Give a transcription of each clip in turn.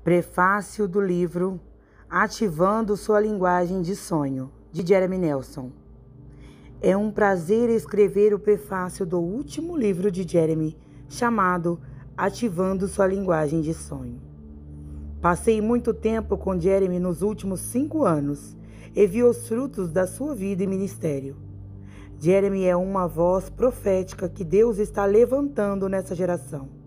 Prefácio do livro Ativando Sua Linguagem de Sonho, de Jeremy Nelson. É um prazer escrever o prefácio do último livro de Jeremy, chamado Ativando Sua Linguagem de Sonho. Passei muito tempo com Jeremy nos últimos 5 anos e vi os frutos da sua vida e ministério. Jeremy é uma voz profética que Deus está levantando nessa geração.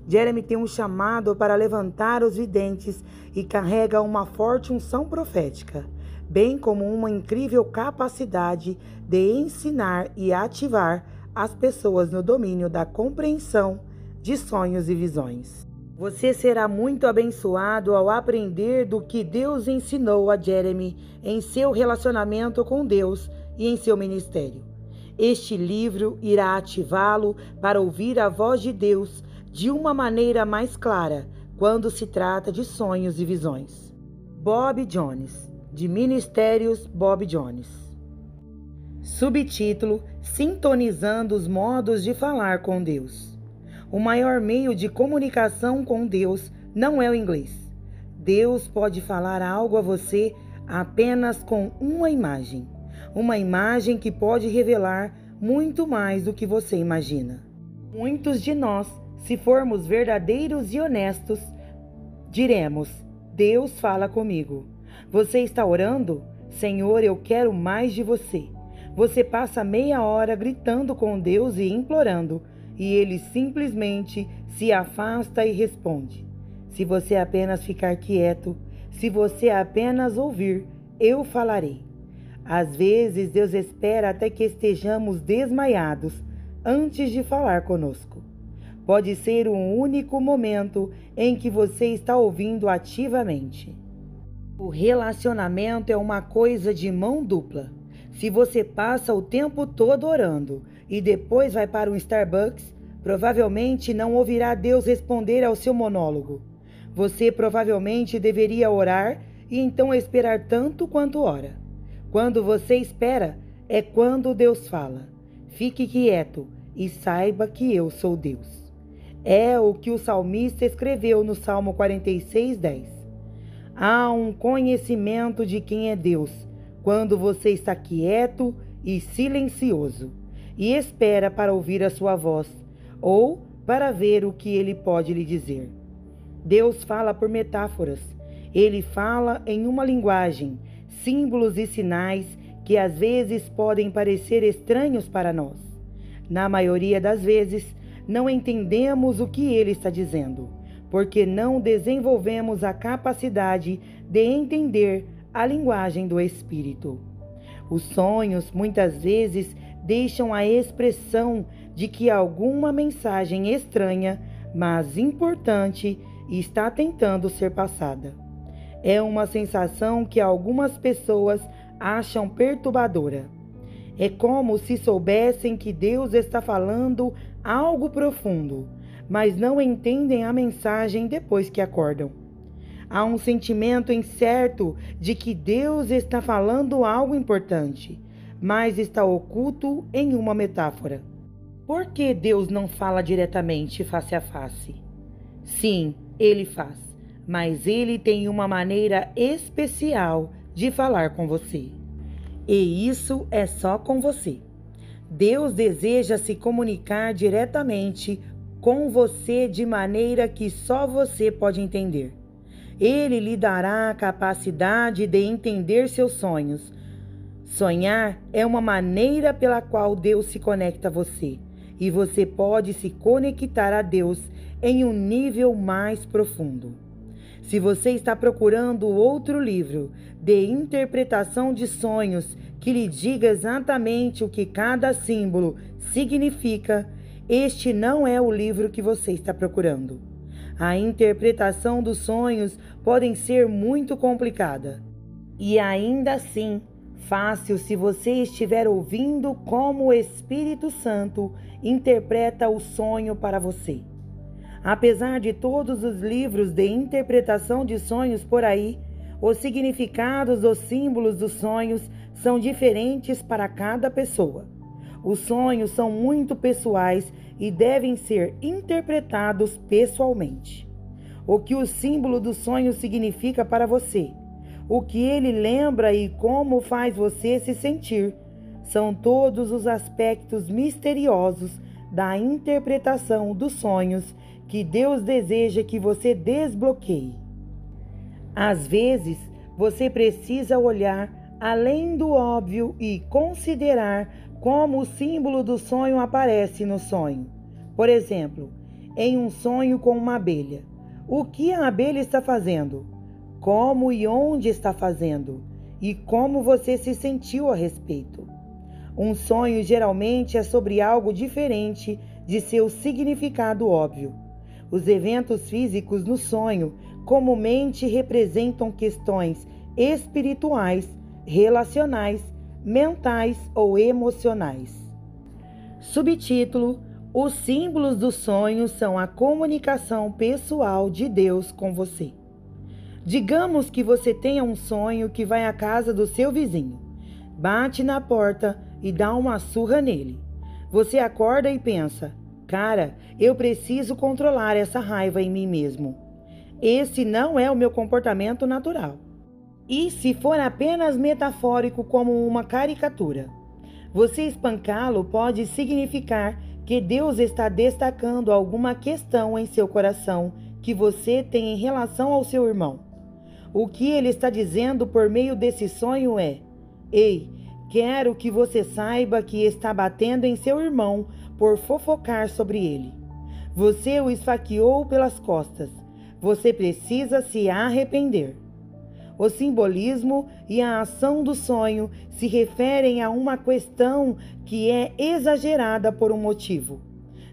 Jeremy tem um chamado para levantar os videntes e carrega uma forte unção profética, bem como uma incrível capacidade de ensinar e ativar as pessoas no domínio da compreensão de sonhos e visões. Você será muito abençoado ao aprender do que Deus ensinou a Jeremy em seu relacionamento com Deus e em seu ministério. Este livro irá ativá-lo para ouvir a voz de Deus de uma maneira mais clara quando se trata de sonhos e visões. Bob Jones, de Ministérios Bob Jones. Subtítulo: Sintonizando os modos de falar com Deus. O maior meio de comunicação com Deus não é o inglês. Deus pode falar algo a você apenas com uma imagem que pode revelar muito mais do que você imagina. Muitos de nós, se formos verdadeiros e honestos, diremos: Deus fala comigo. Você está orando? Senhor, eu quero mais de você. Você passa meia hora gritando com Deus e implorando, e Ele simplesmente se afasta e responde. Se você apenas ficar quieto, se você apenas ouvir, eu falarei. Às vezes, Deus espera até que estejamos desmaiados antes de falar conosco. Pode ser um único momento em que você está ouvindo ativamente. O relacionamento é uma coisa de mão dupla. Se você passa o tempo todo orando e depois vai para um Starbucks, provavelmente não ouvirá Deus responder ao seu monólogo. Você provavelmente deveria orar e então esperar tanto quanto ora. Quando você espera, é quando Deus fala. Fique quieto e saiba que eu sou Deus. É o que o salmista escreveu no Salmo 46:10. Há um conhecimento de quem é Deus quando você está quieto e silencioso e espera para ouvir a sua voz ou para ver o que ele pode lhe dizer. Deus fala por metáforas. Ele fala em uma linguagem, símbolos e sinais que às vezes podem parecer estranhos para nós. Na maioria das vezes, não entendemos o que ele está dizendo, porque não desenvolvemos a capacidade de entender a linguagem do Espírito. Os sonhos muitas vezes deixam a expressão de que alguma mensagem estranha, mas importante, está tentando ser passada. É uma sensação que algumas pessoas acham perturbadora. É como se soubessem que Deus está falando algo profundo, mas não entendem a mensagem depois que acordam. Há um sentimento incerto de que Deus está falando algo importante, mas está oculto em uma metáfora. Por que Deus não fala diretamente face a face? Sim, Ele faz, mas Ele tem uma maneira especial de falar com você. E isso é só com você. Deus deseja se comunicar diretamente com você de maneira que só você pode entender. Ele lhe dará a capacidade de entender seus sonhos. Sonhar é uma maneira pela qual Deus se conecta a você, e você pode se conectar a Deus em um nível mais profundo. Se você está procurando outro livro de interpretação de sonhos que lhe diga exatamente o que cada símbolo significa, este não é o livro que você está procurando. A interpretação dos sonhos pode ser muito complicada e ainda assim fácil se você estiver ouvindo como o Espírito Santo interpreta o sonho para você. Apesar de todos os livros de interpretação de sonhos por aí, os significados dos símbolos dos sonhos são diferentes para cada pessoa. Os sonhos são muito pessoais e devem ser interpretados pessoalmente. o que o símbolo do sonho significa para você, o que ele lembra e como faz você se sentir. São todos os aspectos misteriosos da interpretação dos sonhos que Deus deseja que você desbloqueie. Às vezes, você precisa olhar além do óbvio e considerar como o símbolo do sonho aparece no sonho. Por exemplo, em um sonho com uma abelha. O que a abelha está fazendo? Como e onde está fazendo? E como você se sentiu a respeito? Um sonho geralmente é sobre algo diferente de seu significado óbvio. Os eventos físicos no sonho comumente representam questões espirituais, relacionais, mentais ou emocionais. Subtítulo: Os símbolos dos sonhos são a comunicação pessoal de Deus com você. Digamos que você tenha um sonho que vai à casa do seu vizinho, bate na porta e dá uma surra nele. Você acorda e pensa: cara, eu preciso controlar essa raiva em mim mesmo. Esse não é o meu comportamento natural. E se for apenas metafórico, como uma caricatura? Você espancá-lo pode significar que Deus está destacando alguma questão em seu coração que você tem em relação ao seu irmão. O que ele está dizendo por meio desse sonho é: ei, quero que você saiba que está batendo em seu irmão por fofocar sobre ele. Você o esfaqueou pelas costas. Você precisa se arrepender. O simbolismo e a ação do sonho se referem a uma questão que é exagerada por um motivo,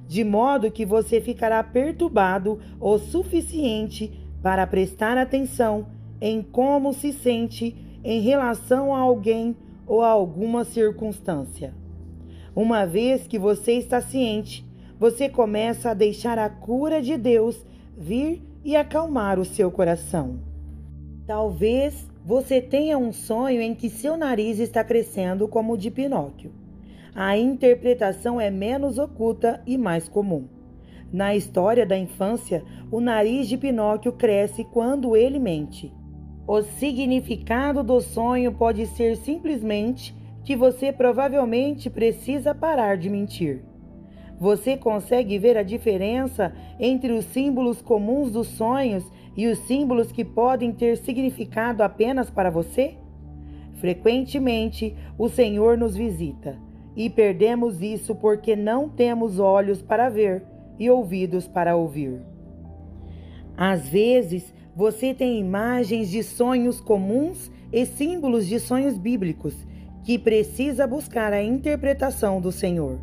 de modo que você ficará perturbado o suficiente para prestar atenção em como se sente em relação a alguém ou a alguma circunstância. Uma vez que você está ciente, você começa a deixar a cura de Deus vir e acalmar o seu coração. Talvez você tenha um sonho em que seu nariz está crescendo como o de Pinóquio. A interpretação é menos oculta e mais comum. Na história da infância, o nariz de Pinóquio cresce quando ele mente. O significado do sonho pode ser simplesmente que você provavelmente precisa parar de mentir. Você consegue ver a diferença entre os símbolos comuns dos sonhos e os símbolos que podem ter significado apenas para você? Frequentemente, o Senhor nos visita e perdemos isso porque não temos olhos para ver e ouvidos para ouvir. Às vezes, você tem imagens de sonhos comuns e símbolos de sonhos bíblicos que precisa buscar a interpretação do Senhor.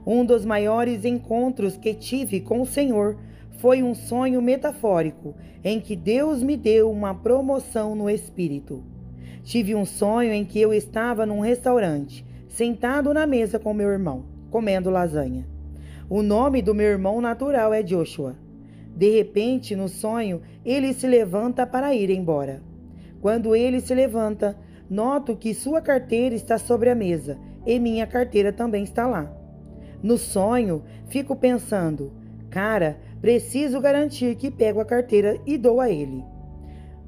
Um dos maiores encontros que tive com o Senhor foi um sonho metafórico em que Deus me deu uma promoção no espírito. Tive um sonho em que eu estava num restaurante, sentado na mesa com meu irmão, comendo lasanha. O nome do meu irmão natural é Joshua. De repente, no sonho, ele se levanta para ir embora. Quando ele se levanta, noto que sua carteira está sobre a mesa e minha carteira também está lá. No sonho, fico pensando: cara, preciso garantir que pego a carteira e dou a ele.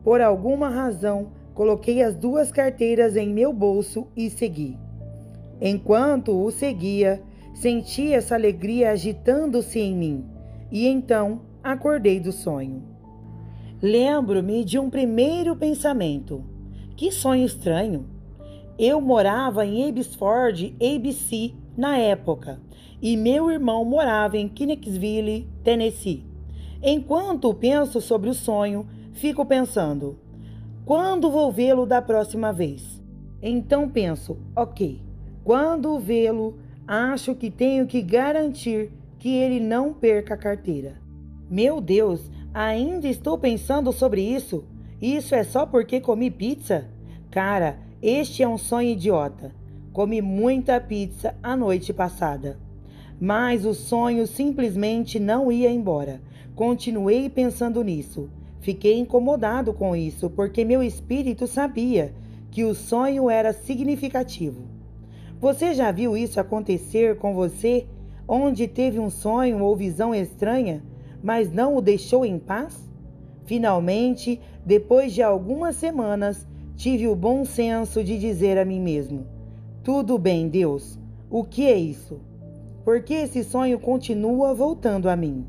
Por alguma razão, coloquei as duas carteiras em meu bolso e segui. Enquanto o seguia, senti essa alegria agitando-se em mim, e então acordei do sonho. Lembro-me de um primeiro pensamento: que sonho estranho! Eu morava em Abbotsford, ABC, na época, e meu irmão morava em Knoxville, Tennessee. Enquanto penso sobre o sonho, fico pensando: quando vou vê-lo da próxima vez? Então penso: ok, quando vê-lo, acho que tenho que garantir que ele não perca a carteira. Meu Deus, ainda estou pensando sobre isso? Isso é só porque comi pizza? Cara, este é um sonho idiota. Comi muita pizza a noite passada. Mas o sonho simplesmente não ia embora. Continuei pensando nisso. Fiquei incomodado com isso, porque meu espírito sabia que o sonho era significativo. Você já viu isso acontecer com você, onde teve um sonho ou visão estranha, mas não o deixou em paz? Finalmente, depois de algumas semanas, tive o bom senso de dizer a mim mesmo: tudo bem, Deus, o que é isso? Por que esse sonho continua voltando a mim?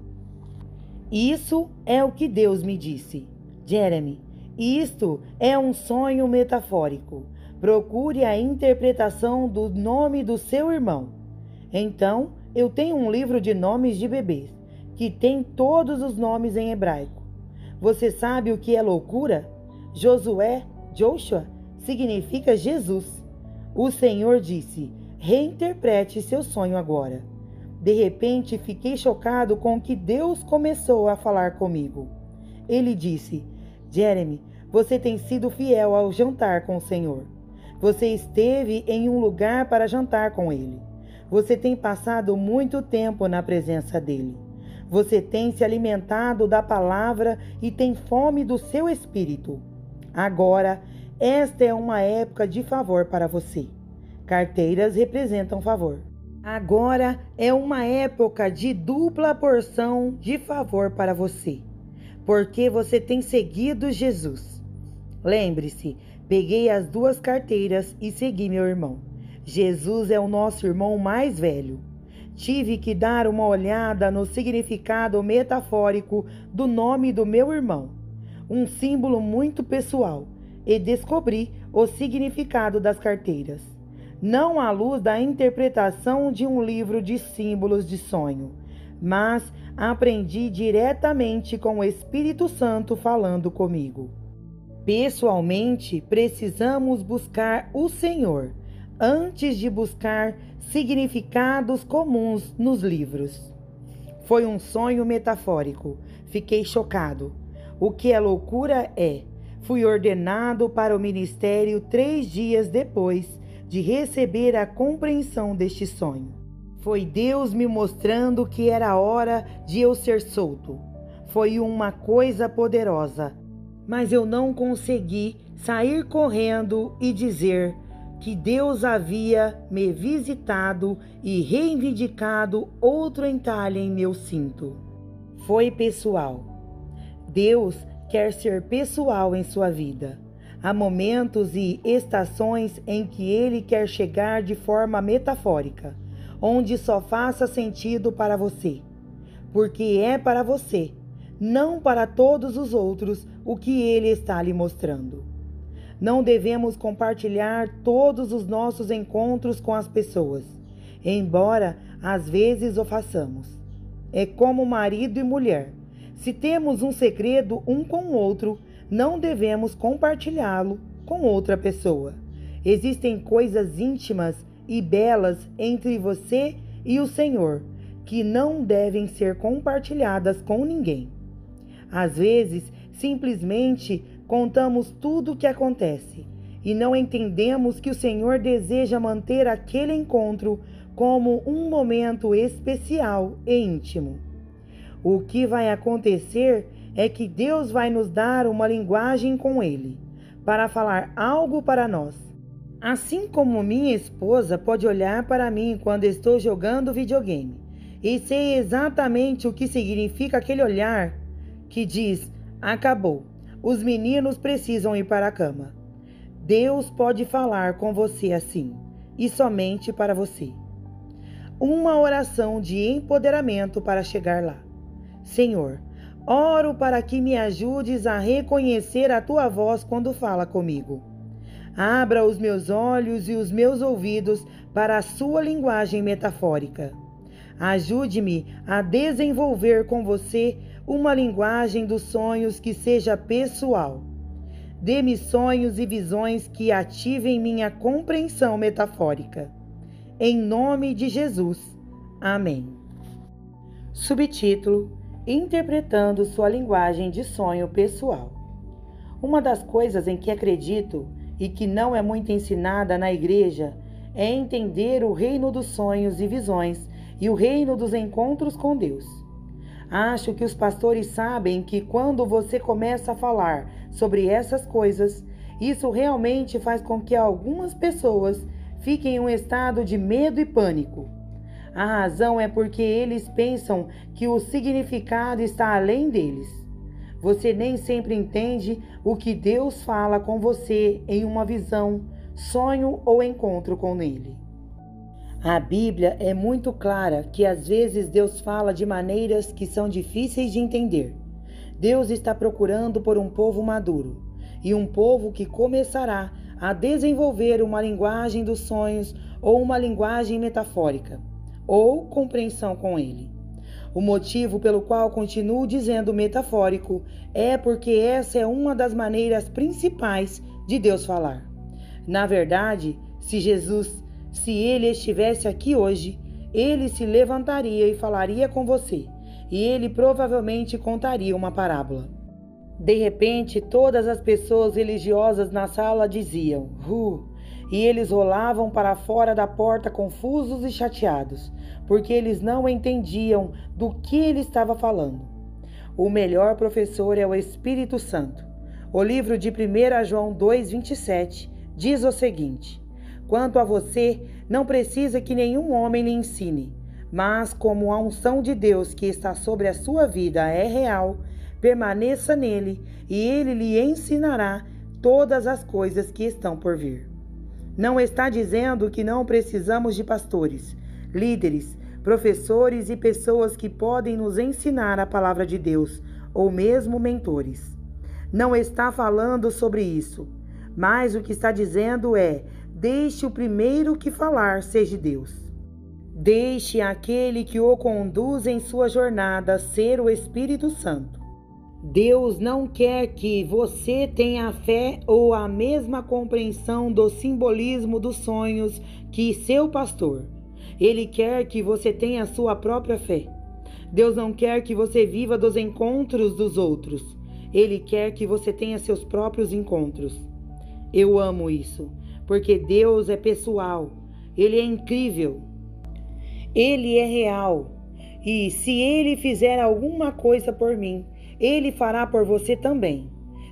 Isso é o que Deus me disse. Jeremy, isto é um sonho metafórico. Procure a interpretação do nome do seu irmão. Então, eu tenho um livro de nomes de bebês, que tem todos os nomes em hebraico. Você sabe o que é loucura? Joshua, significa Jesus. O Senhor disse: reinterprete seu sonho agora. De repente, fiquei chocado com o que Deus começou a falar comigo. Ele disse: Jeremy, você tem sido fiel ao jantar com o Senhor. Você esteve em um lugar para jantar com Ele. Você tem passado muito tempo na presença dEle. Você tem se alimentado da palavra e tem fome do seu espírito. Agora, esta é uma época de favor para você. Carteiras representam favor. Agora é uma época de dupla porção de favor para você, porque você tem seguido Jesus. Lembre-se, peguei as 2 carteiras e segui meu irmão. Jesus é o nosso irmão mais velho. Tive que dar uma olhada no significado metafórico do nome do meu irmão, um símbolo muito pessoal, e descobri o significado das carteiras. Não à luz da interpretação de um livro de símbolos de sonho, mas aprendi diretamente com o Espírito Santo falando comigo. Pessoalmente, precisamos buscar o Senhor antes de buscar significados comuns nos livros. Foi um sonho metafórico. Fiquei chocado. O que é loucura é: fui ordenado para o ministério 3 dias depois de receber a compreensão deste sonho. Foi Deus me mostrando que era hora de eu ser solto. Foi uma coisa poderosa, mas eu não consegui sair correndo e dizer que Deus havia me visitado e reivindicado outro entalhe em meu cinto. Foi pessoal. Deus quer ser pessoal em sua vida. Há momentos e estações em que Ele quer chegar de forma metafórica, onde só faça sentido para você, porque é para você, não para todos os outros, o que Ele está lhe mostrando. Não devemos compartilhar todos os nossos encontros com as pessoas, embora às vezes o façamos. É como marido e mulher. Se temos um segredo um com o outro, não devemos compartilhá-lo com outra pessoa. Existem coisas íntimas e belas entre você e o Senhor que não devem ser compartilhadas com ninguém. Às vezes, simplesmente contamos tudo o que acontece e não entendemos que o Senhor deseja manter aquele encontro como um momento especial e íntimo. O que vai acontecer é que Deus vai nos dar uma linguagem com Ele, para falar algo para nós. Assim como minha esposa pode olhar para mim quando estou jogando videogame, e sei exatamente o que significa aquele olhar que diz: acabou, os meninos precisam ir para a cama. Deus pode falar com você assim, e somente para você. Uma oração de empoderamento para chegar lá. Senhor, oro para que me ajudes a reconhecer a tua voz quando fala comigo. Abra os meus olhos e os meus ouvidos para a sua linguagem metafórica. Ajude-me a desenvolver com você uma linguagem dos sonhos que seja pessoal. Dê-me sonhos e visões que ativem minha compreensão metafórica. Em nome de Jesus. Amém. Subtítulo: Interpretando sua linguagem de sonho pessoal. Uma das coisas em que acredito e que não é muito ensinada na igreja é entender o reino dos sonhos e visões e o reino dos encontros com Deus. Acho que os pastores sabem que quando você começa a falar sobre essas coisas, isso realmente faz com que algumas pessoas fiquem em um estado de medo e pânico. A razão é porque eles pensam que o significado está além deles. Você nem sempre entende o que Deus fala com você em uma visão, sonho ou encontro com Ele. A Bíblia é muito clara que às vezes Deus fala de maneiras que são difíceis de entender. Deus está procurando por um povo maduro e um povo que começará a desenvolver uma linguagem dos sonhos ou uma linguagem metafórica, ou compreensão com Ele. O motivo pelo qual continuo dizendo metafórico é porque essa é uma das maneiras principais de Deus falar. Na verdade, se Ele estivesse aqui hoje, Ele se levantaria e falaria com você, e Ele provavelmente contaria uma parábola. De repente, todas as pessoas religiosas na sala diziam e eles rolavam para fora da porta confusos e chateados, porque eles não entendiam do que ele estava falando. O melhor professor é o Espírito Santo. O livro de 1 João 2,27 diz o seguinte: quanto a você, não precisa que nenhum homem lhe ensine, mas como a unção de Deus que está sobre a sua vida é real, permaneça nele e ele lhe ensinará todas as coisas que estão por vir. Não está dizendo que não precisamos de pastores, líderes, professores e pessoas que podem nos ensinar a palavra de Deus, ou mesmo mentores. Não está falando sobre isso, mas o que está dizendo é: deixe o primeiro que falar seja Deus. Deixe aquele que o conduz em sua jornada ser o Espírito Santo. Deus não quer que você tenha fé ou a mesma compreensão do simbolismo dos sonhos que seu pastor. Ele quer que você tenha a sua própria fé. Deus não quer que você viva dos encontros dos outros. Ele quer que você tenha seus próprios encontros. Eu amo isso, porque Deus é pessoal. Ele é incrível. Ele é real. E se Ele fizer alguma coisa por mim, Ele fará por você também.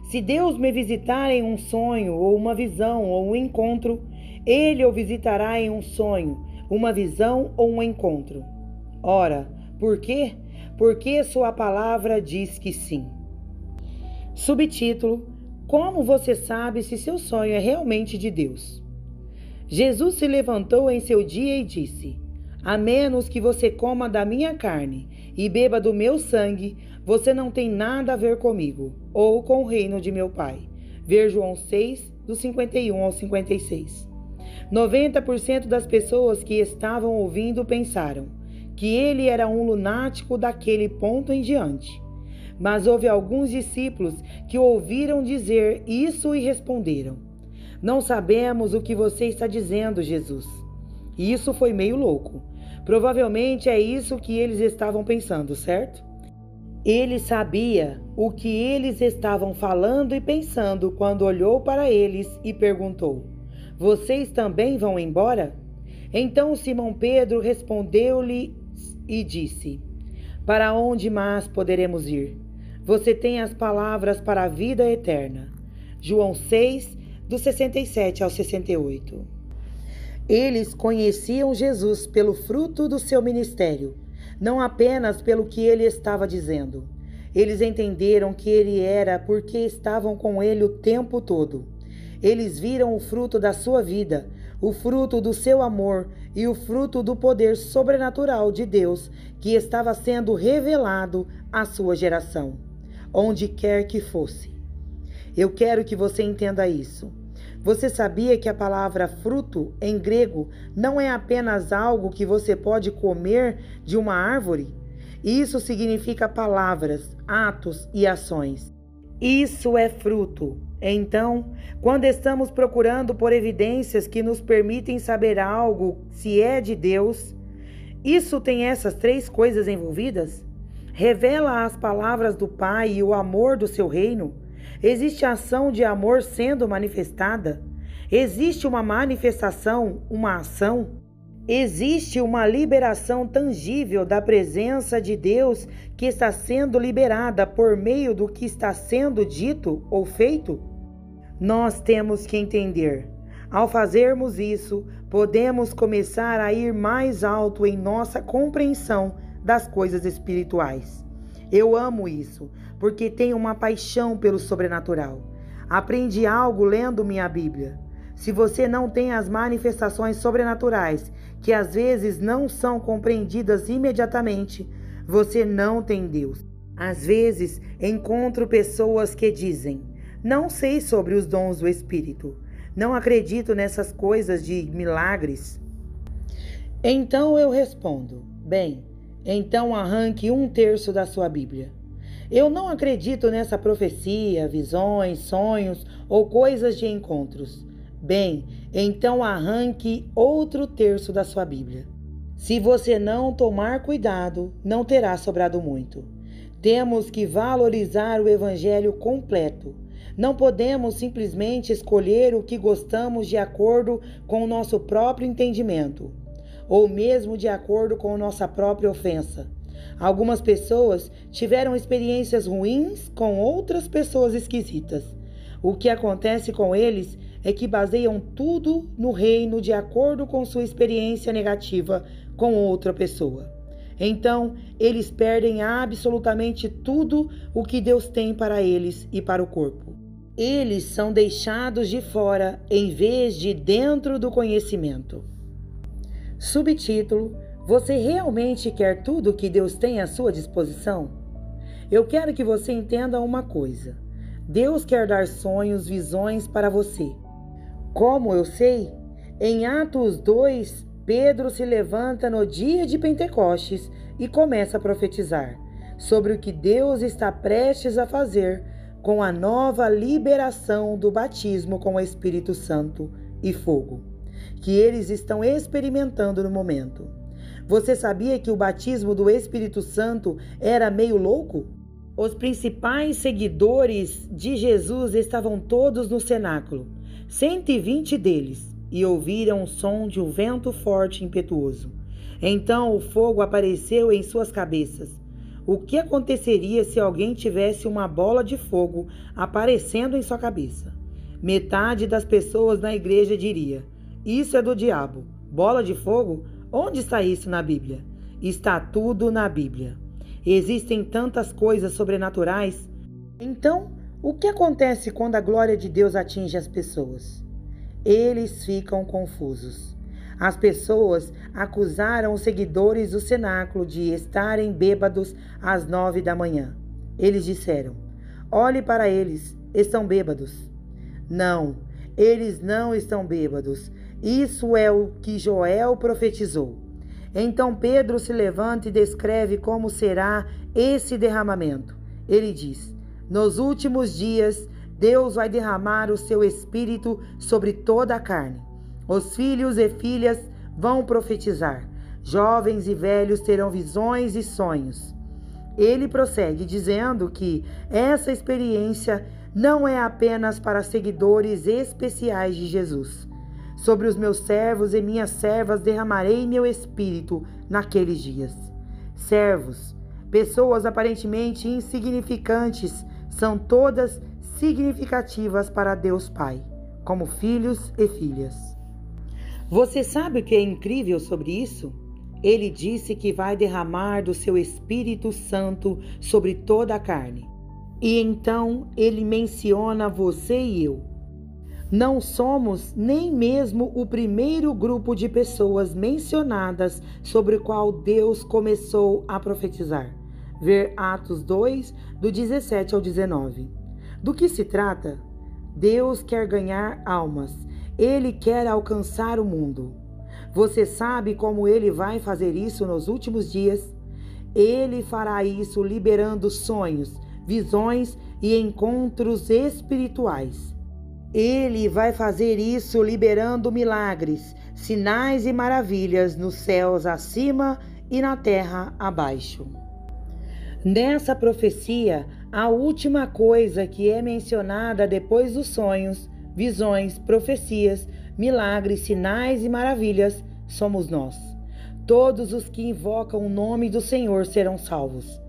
Se Deus me visitar em um sonho, ou uma visão, ou um encontro, Ele o visitará em um sonho, uma visão ou um encontro. Ora, por quê? Porque sua palavra diz que sim. Subtítulo: como você sabe se seu sonho é realmente de Deus? Jesus se levantou em seu dia e disse: a menos que você coma da minha carne e beba do meu sangue, você não tem nada a ver comigo, ou com o reino de meu Pai. Ver João 6, do 51 ao 56. 90% das pessoas que estavam ouvindo pensaram que ele era um lunático daquele ponto em diante. Mas houve alguns discípulos que ouviram dizer isso e responderam: não sabemos o que você está dizendo, Jesus. E isso foi meio louco. Provavelmente é isso que eles estavam pensando, certo? Ele sabia o que eles estavam falando e pensando quando olhou para eles e perguntou: vocês também vão embora? Então Simão Pedro respondeu-lhe e disse: para onde mais poderemos ir? Você tem as palavras para a vida eterna. João 6, do 67 ao 68. Eles conheciam Jesus pelo fruto do seu ministério, não apenas pelo que ele estava dizendo. Eles entenderam que ele era porque estavam com ele o tempo todo. Eles viram o fruto da sua vida, o fruto do seu amor e o fruto do poder sobrenatural de Deus que estava sendo revelado à sua geração, onde quer que fosse. Eu quero que você entenda isso. Você sabia que a palavra fruto, em grego, não é apenas algo que você pode comer de uma árvore? Isso significa palavras, atos e ações. Isso é fruto. Então, quando estamos procurando por evidências que nos permitem saber algo se é de Deus, isso tem essas três coisas envolvidas? Revela as palavras do Pai e o amor do seu reino? Existe ação de amor sendo manifestada? Existe uma manifestação, uma ação? Existe uma liberação tangível da presença de Deus que está sendo liberada por meio do que está sendo dito ou feito? Nós temos que entender. Ao fazermos isso, podemos começar a ir mais alto em nossa compreensão das coisas espirituais. Eu amo isso, porque tenho uma paixão pelo sobrenatural. Aprendi algo lendo minha Bíblia. Se você não tem as manifestações sobrenaturais, que às vezes não são compreendidas imediatamente, você não tem Deus. Às vezes, encontro pessoas que dizem: não sei sobre os dons do Espírito, não acredito nessas coisas de milagres. Então eu respondo: bem, então arranque 1/3 da sua Bíblia. Eu não acredito nessa profecia, visões, sonhos ou coisas de encontros. Bem, então arranque outro 1/3 da sua Bíblia. Se você não tomar cuidado, não terá sobrado muito. Temos que valorizar o Evangelho completo. Não podemos simplesmente escolher o que gostamos de acordo com o nosso próprio entendimento, ou mesmo de acordo com nossa própria ofensa. Algumas pessoas tiveram experiências ruins com outras pessoas esquisitas. O que acontece com eles é que baseiam tudo no reino de acordo com sua experiência negativa com outra pessoa. Então, eles perdem absolutamente tudo o que Deus tem para eles e para o corpo. Eles são deixados de fora em vez de dentro do conhecimento. Subtítulo: Você realmente quer tudo que Deus tem à sua disposição? Eu quero que você entenda uma coisa. Deus quer dar sonhos, visões para você. Como eu sei? Em Atos 2, Pedro se levanta no dia de Pentecostes e começa a profetizar sobre o que Deus está prestes a fazer com a nova liberação do batismo com o Espírito Santo e fogo, que eles estão experimentando no momento. Você sabia que o batismo do Espírito Santo era meio louco? Os principais seguidores de Jesus estavam todos no cenáculo, 120 deles, e ouviram o som de um vento forte e impetuoso. Então o fogo apareceu em suas cabeças. O que aconteceria se alguém tivesse uma bola de fogo aparecendo em sua cabeça? Metade das pessoas na igreja diria: isso é do diabo. Bola de fogo? Onde está isso na Bíblia? Está tudo na Bíblia. Existem tantas coisas sobrenaturais. Então, o que acontece quando a glória de Deus atinge as pessoas? Eles ficam confusos. As pessoas acusaram os seguidores do cenáculo de estarem bêbados às 9 da manhã. Eles disseram: olhe para eles, estão bêbados. Não, eles não estão bêbados. Isso é o que Joel profetizou. Então Pedro se levanta e descreve como será esse derramamento. Ele diz: nos últimos dias, Deus vai derramar o seu Espírito sobre toda a carne. Os filhos e filhas vão profetizar. Jovens e velhos terão visões e sonhos. Ele prossegue dizendo que essa experiência não é apenas para seguidores especiais de Jesus. Sobre os meus servos e minhas servas derramarei meu Espírito naqueles dias. Servos, pessoas aparentemente insignificantes, são todas significativas para Deus Pai, como filhos e filhas. Você sabe o que é incrível sobre isso? Ele disse que vai derramar do seu Espírito Santo sobre toda a carne. E então ele menciona você e eu. Não somos nem mesmo o primeiro grupo de pessoas mencionadas sobre o qual Deus começou a profetizar. Ver Atos 2, do 17 ao 19. Do que se trata? Deus quer ganhar almas. Ele quer alcançar o mundo. Você sabe como ele vai fazer isso nos últimos dias? Ele fará isso liberando sonhos, visões e encontros espirituais. Ele vai fazer isso liberando milagres, sinais e maravilhas nos céus acima e na terra abaixo. Nessa profecia, a última coisa que é mencionada depois dos sonhos, visões, profecias, milagres, sinais e maravilhas somos nós. Todos os que invocam o nome do Senhor serão salvos.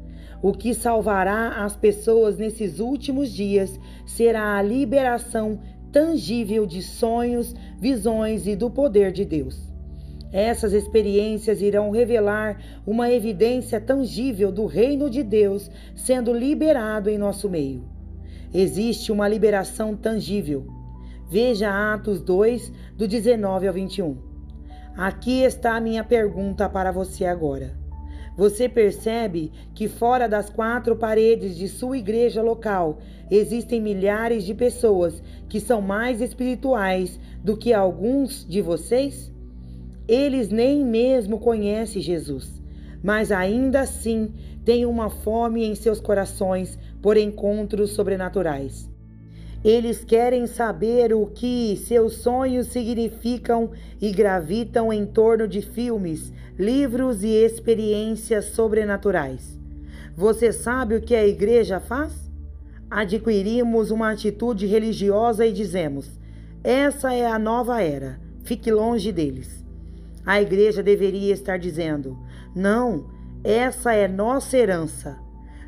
O que salvará as pessoas nesses últimos dias será a liberação tangível de sonhos, visões e do poder de Deus. Essas experiências irão revelar uma evidência tangível do reino de Deus sendo liberado em nosso meio. Existe uma liberação tangível. Veja Atos 2, do 19 ao 21. Aqui está a minha pergunta para você agora. Você percebe que fora das 4 paredes de sua igreja local existem milhares de pessoas que são mais espirituais do que alguns de vocês? Eles nem mesmo conhecem Jesus, mas ainda assim têm uma fome em seus corações por encontros sobrenaturais. Eles querem saber o que seus sonhos significam e gravitam em torno de filmes, livros e experiências sobrenaturais. Você sabe o que a igreja faz? Adquirimos uma atitude religiosa e dizemos: essa é a nova era, fique longe deles. A igreja deveria estar dizendo: não, essa é nossa herança.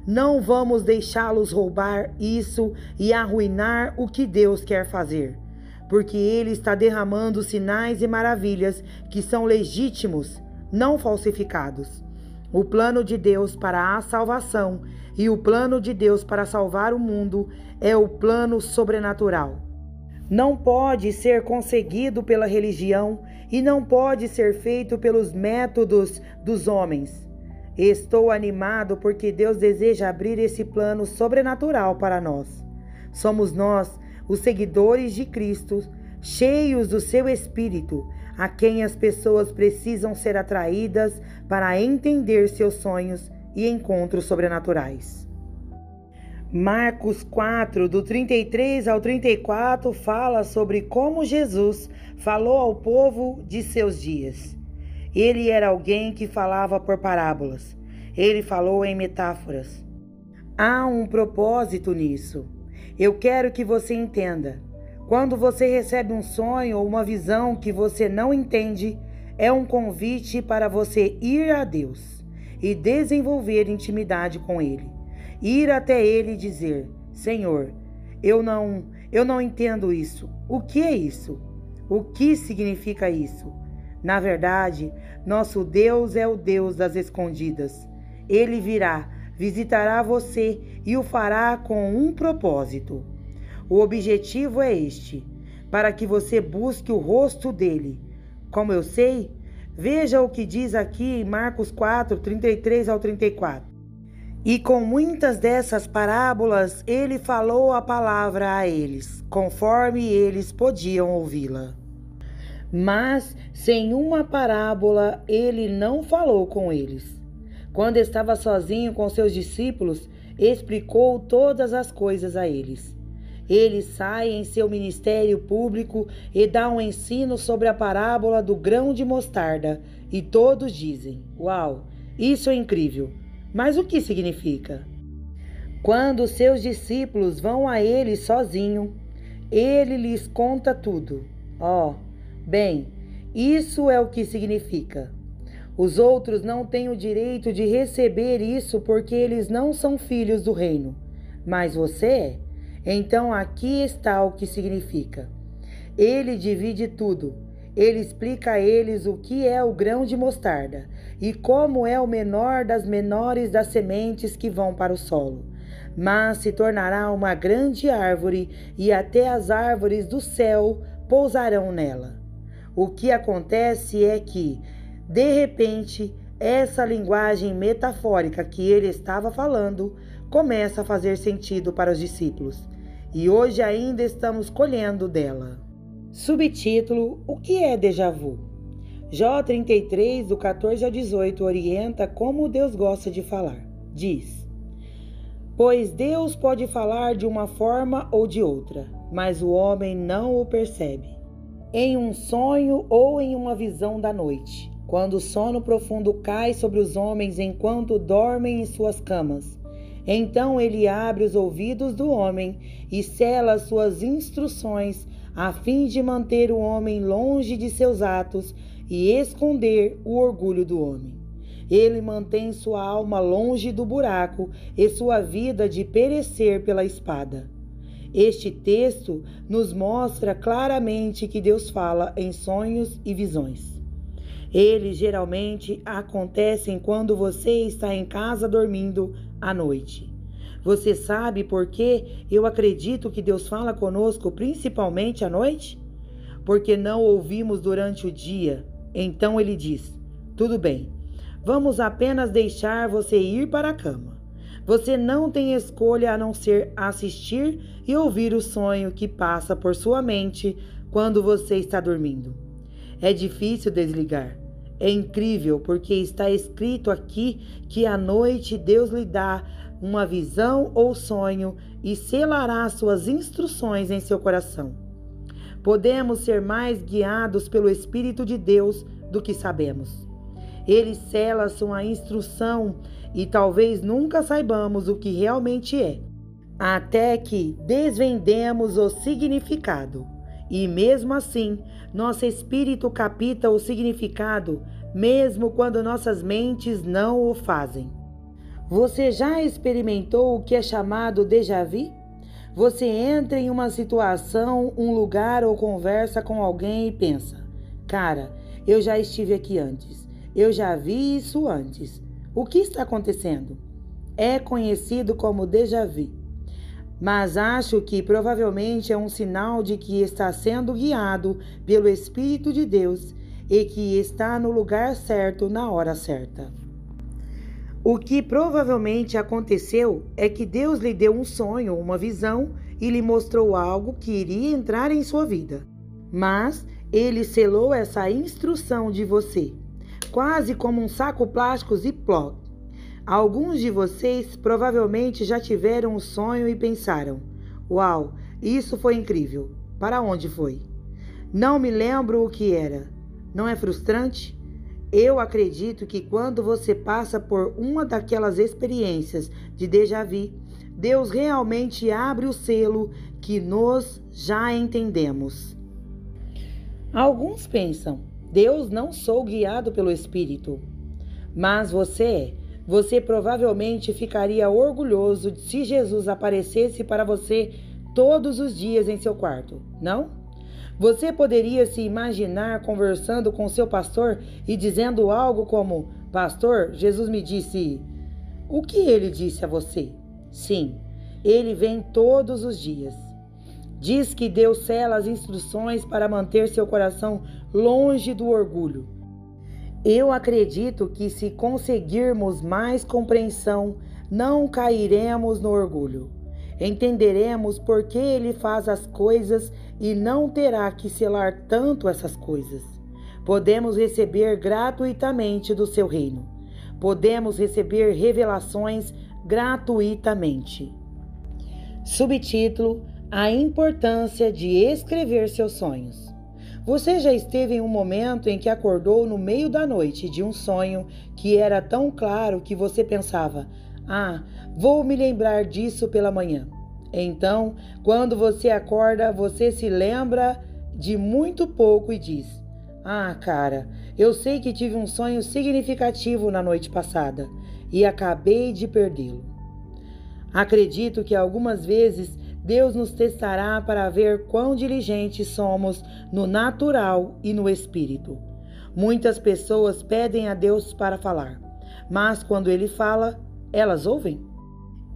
Não vamos deixá-los roubar isso e arruinar o que Deus quer fazer, porque Ele está derramando sinais e maravilhas que são legítimos, não falsificados. O plano de Deus para a salvação e o plano de Deus para salvar o mundo é o plano sobrenatural. Não pode ser conseguido pela religião e não pode ser feito pelos métodos dos homens. Estou animado porque Deus deseja abrir esse plano sobrenatural para nós. Somos nós, os seguidores de Cristo, cheios do seu Espírito, a quem as pessoas precisam ser atraídas para entender seus sonhos e encontros sobrenaturais. Marcos 4, do 33 ao 34, fala sobre como Jesus falou ao povo de seus dias. Ele era alguém que falava por parábolas. Ele falou em metáforas. Há um propósito nisso. Eu quero que você entenda. Quando você recebe um sonho ou uma visão que você não entende, é um convite para você ir a Deus e desenvolver intimidade com Ele. Ir até Ele e dizer: Senhor, eu não entendo isso. O que é isso? O que significa isso? Na verdade, nosso Deus é o Deus das escondidas. Ele virá, visitará você e o fará com um propósito. O objetivo é este, para que você busque o rosto dele. Como eu sei? Veja o que diz aqui em Marcos 4, 33 ao 34. E com muitas dessas parábolas, ele falou a palavra a eles, conforme eles podiam ouvi-la. Mas, sem uma parábola, ele não falou com eles. Quando estava sozinho com seus discípulos, explicou todas as coisas a eles. Ele sai em seu ministério público e dá um ensino sobre a parábola do grão de mostarda, e todos dizem: uau, isso é incrível! Mas o que significa? Quando seus discípulos vão a ele sozinho, ele lhes conta tudo. Bem, isso é o que significa. Os outros não têm o direito de receber isso porque eles não são filhos do reino. Mas você é. Então aqui está o que significa. Ele divide tudo. Ele explica a eles o que é o grão de mostarda e como é o menor das menores das sementes que vão para o solo. Mas se tornará uma grande árvore e até as árvores do céu pousarão nela. O que acontece é que, de repente, essa linguagem metafórica que ele estava falando começa a fazer sentido para os discípulos. E hoje ainda estamos colhendo dela. Subtítulo: O que é déjà vu? Jó 33, do 14 ao 18, orienta como Deus gosta de falar. Diz: Pois Deus pode falar de uma forma ou de outra, mas o homem não o percebe. Em um sonho ou em uma visão da noite, quando o sono profundo cai sobre os homens enquanto dormem em suas camas, então ele abre os ouvidos do homem e sela suas instruções a fim de manter o homem longe de seus atos e esconder o orgulho do homem. Ele mantém sua alma longe do buraco e sua vida de perecer pela espada. Este texto nos mostra claramente que Deus fala em sonhos e visões. Eles geralmente acontecem quando você está em casa dormindo à noite. Você sabe por que eu acredito que Deus fala conosco principalmente à noite? Porque não ouvimos durante o dia. Então ele diz: tudo bem, vamos apenas deixar você ir para a cama. Você não tem escolha a não ser assistir e ouvir o sonho que passa por sua mente quando você está dormindo. É difícil desligar. É incrível porque está escrito aqui que à noite Deus lhe dá uma visão ou sonho e selará suas instruções em seu coração. Podemos ser mais guiados pelo Espírito de Deus do que sabemos. Ele sela sua instrução e talvez nunca saibamos o que realmente é, até que desvendemos o significado. E mesmo assim, nosso espírito capta o significado, mesmo quando nossas mentes não o fazem. Você já experimentou o que é chamado déjà vu? Você entra em uma situação, um lugar ou conversa com alguém e pensa: cara, eu já estive aqui antes, eu já vi isso antes. O que está acontecendo? É conhecido como déjà vu. Mas acho que provavelmente é um sinal de que está sendo guiado pelo Espírito de Deus e que está no lugar certo na hora certa. O que provavelmente aconteceu é que Deus lhe deu um sonho, uma visão e lhe mostrou algo que iria entrar em sua vida. Mas ele selou essa instrução de você, quase como um saco plástico Ziploc. Alguns de vocês provavelmente já tiveram um sonho e pensaram: uau, isso foi incrível. Para onde foi? Não me lembro o que era. Não é frustrante? Eu acredito que quando você passa por uma daquelas experiências de déjà vu, Deus realmente abre o selo que nós já entendemos. Alguns pensam: Deus não sou guiado pelo Espírito. Mas você é. Você provavelmente ficaria orgulhoso se Jesus aparecesse para você todos os dias em seu quarto, não? Você poderia se imaginar conversando com seu pastor e dizendo algo como: pastor, Jesus me disse... O que ele disse a você? Sim, ele vem todos os dias. Diz que Deus sela as instruções para manter seu coração longe do orgulho. Eu acredito que se conseguirmos mais compreensão, não cairemos no orgulho. Entenderemos por que ele faz as coisas e não terá que selar tanto essas coisas. Podemos receber gratuitamente do seu reino. Podemos receber revelações gratuitamente. Subtítulo: A importância de escrever seus sonhos. Você já esteve em um momento em que acordou no meio da noite de um sonho que era tão claro que você pensava: vou me lembrar disso pela manhã. Então, quando você acorda, você se lembra de muito pouco e diz: cara, eu sei que tive um sonho significativo na noite passada e acabei de perdê-lo. Acredito que algumas vezes Deus nos testará para ver quão diligentes somos no natural e no espírito. Muitas pessoas pedem a Deus para falar, mas quando Ele fala, elas ouvem?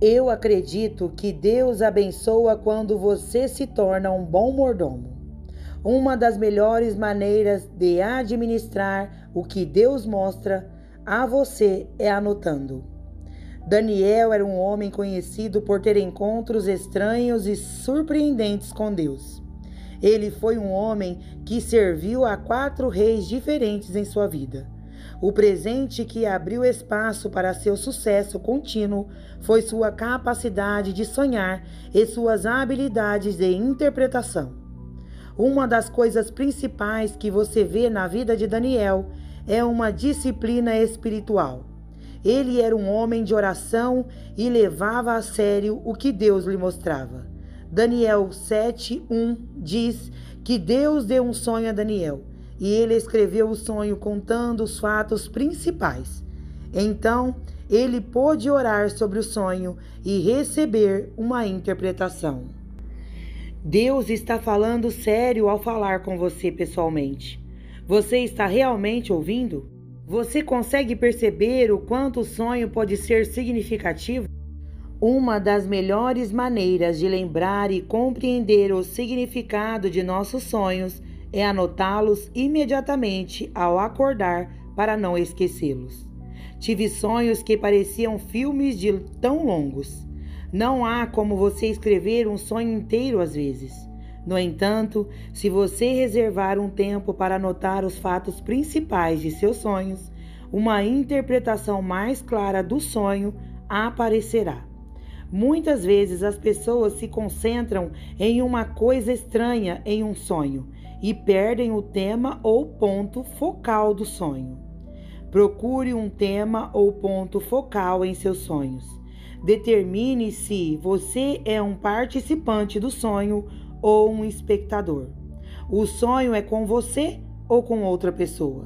Eu acredito que Deus abençoa quando você se torna um bom mordomo. Uma das melhores maneiras de administrar o que Deus mostra a você é anotando. Daniel era um homem conhecido por ter encontros estranhos e surpreendentes com Deus. Ele foi um homem que serviu a 4 reis diferentes em sua vida. O presente que abriu espaço para seu sucesso contínuo foi sua capacidade de sonhar e suas habilidades de interpretação. Uma das coisas principais que você vê na vida de Daniel é uma disciplina espiritual. Ele era um homem de oração e levava a sério o que Deus lhe mostrava. Daniel 7:1 diz que Deus deu um sonho a Daniel e ele escreveu o sonho contando os fatos principais. Então, ele pôde orar sobre o sonho e receber uma interpretação. Deus está falando sério ao falar com você pessoalmente. Você está realmente ouvindo? Você consegue perceber o quanto o sonho pode ser significativo? Uma das melhores maneiras de lembrar e compreender o significado de nossos sonhos é anotá-los imediatamente ao acordar para não esquecê-los. Tive sonhos que pareciam filmes de tão longos. Não há como você escrever um sonho inteiro às vezes. No entanto, se você reservar um tempo para anotar os fatos principais de seus sonhos, uma interpretação mais clara do sonho aparecerá. Muitas vezes as pessoas se concentram em uma coisa estranha em um sonho e perdem o tema ou ponto focal do sonho. Procure um tema ou ponto focal em seus sonhos. Determine se você é um participante do sonho ou um espectador. O sonho é com você ou com outra pessoa.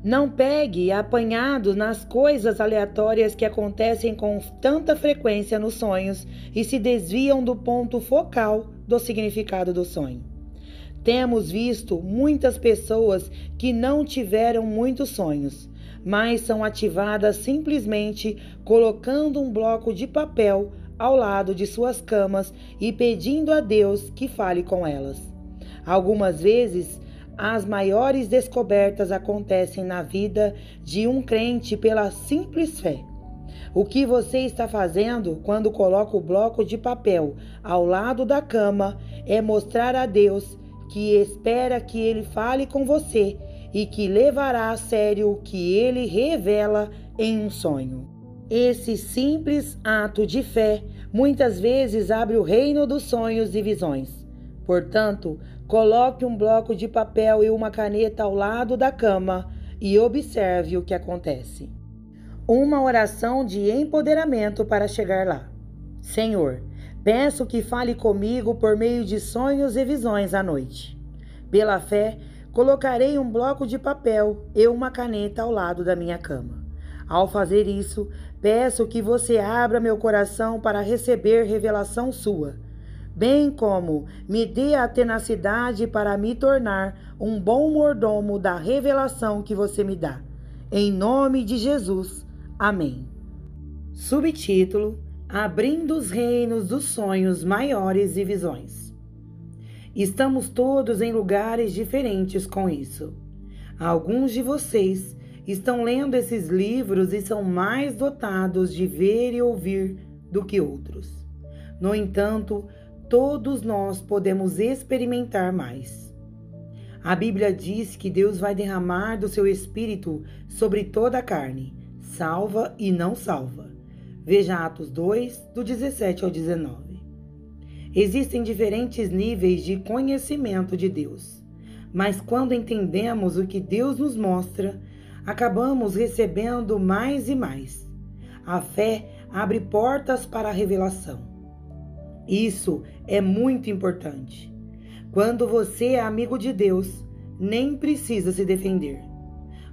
Não pegue apanhado nas coisas aleatórias que acontecem com tanta frequência nos sonhos e se desviam do ponto focal do significado do sonho. Temos visto muitas pessoas que não tiveram muitos sonhos, mas são ativadas simplesmente colocando um bloco de papel ao lado de suas camas e pedindo a Deus que fale com elas. Algumas vezes, as maiores descobertas acontecem na vida de um crente pela simples fé. O que você está fazendo quando coloca o bloco de papel ao lado da cama é mostrar a Deus que espera que Ele fale com você e que levará a sério o que Ele revela em um sonho. Esse simples ato de fé muitas vezes abre o reino dos sonhos e visões. Portanto, coloque um bloco de papel e uma caneta ao lado da cama e observe o que acontece. Uma oração de empoderamento para chegar lá. Senhor, peço que fale comigo por meio de sonhos e visões à noite. Pela fé, colocarei um bloco de papel e uma caneta ao lado da minha cama. Ao fazer isso, peço que você abra meu coração para receber revelação sua, bem como me dê a tenacidade para me tornar um bom mordomo da revelação que você me dá. Em nome de Jesus. Amém. Subtítulo: Abrindo os reinos dos sonhos maiores e visões. Estamos todos em lugares diferentes com isso. Alguns de vocês estão lendo esses livros e são mais dotados de ver e ouvir do que outros. No entanto, todos nós podemos experimentar mais. A Bíblia diz que Deus vai derramar do seu Espírito sobre toda a carne, salva e não salva. Veja Atos 2, do 17 ao 19. Existem diferentes níveis de conhecimento de Deus, mas quando entendemos o que Deus nos mostra, acabamos recebendo mais e mais. A fé abre portas para a revelação. Isso é muito importante. Quando você é amigo de Deus, nem precisa se defender.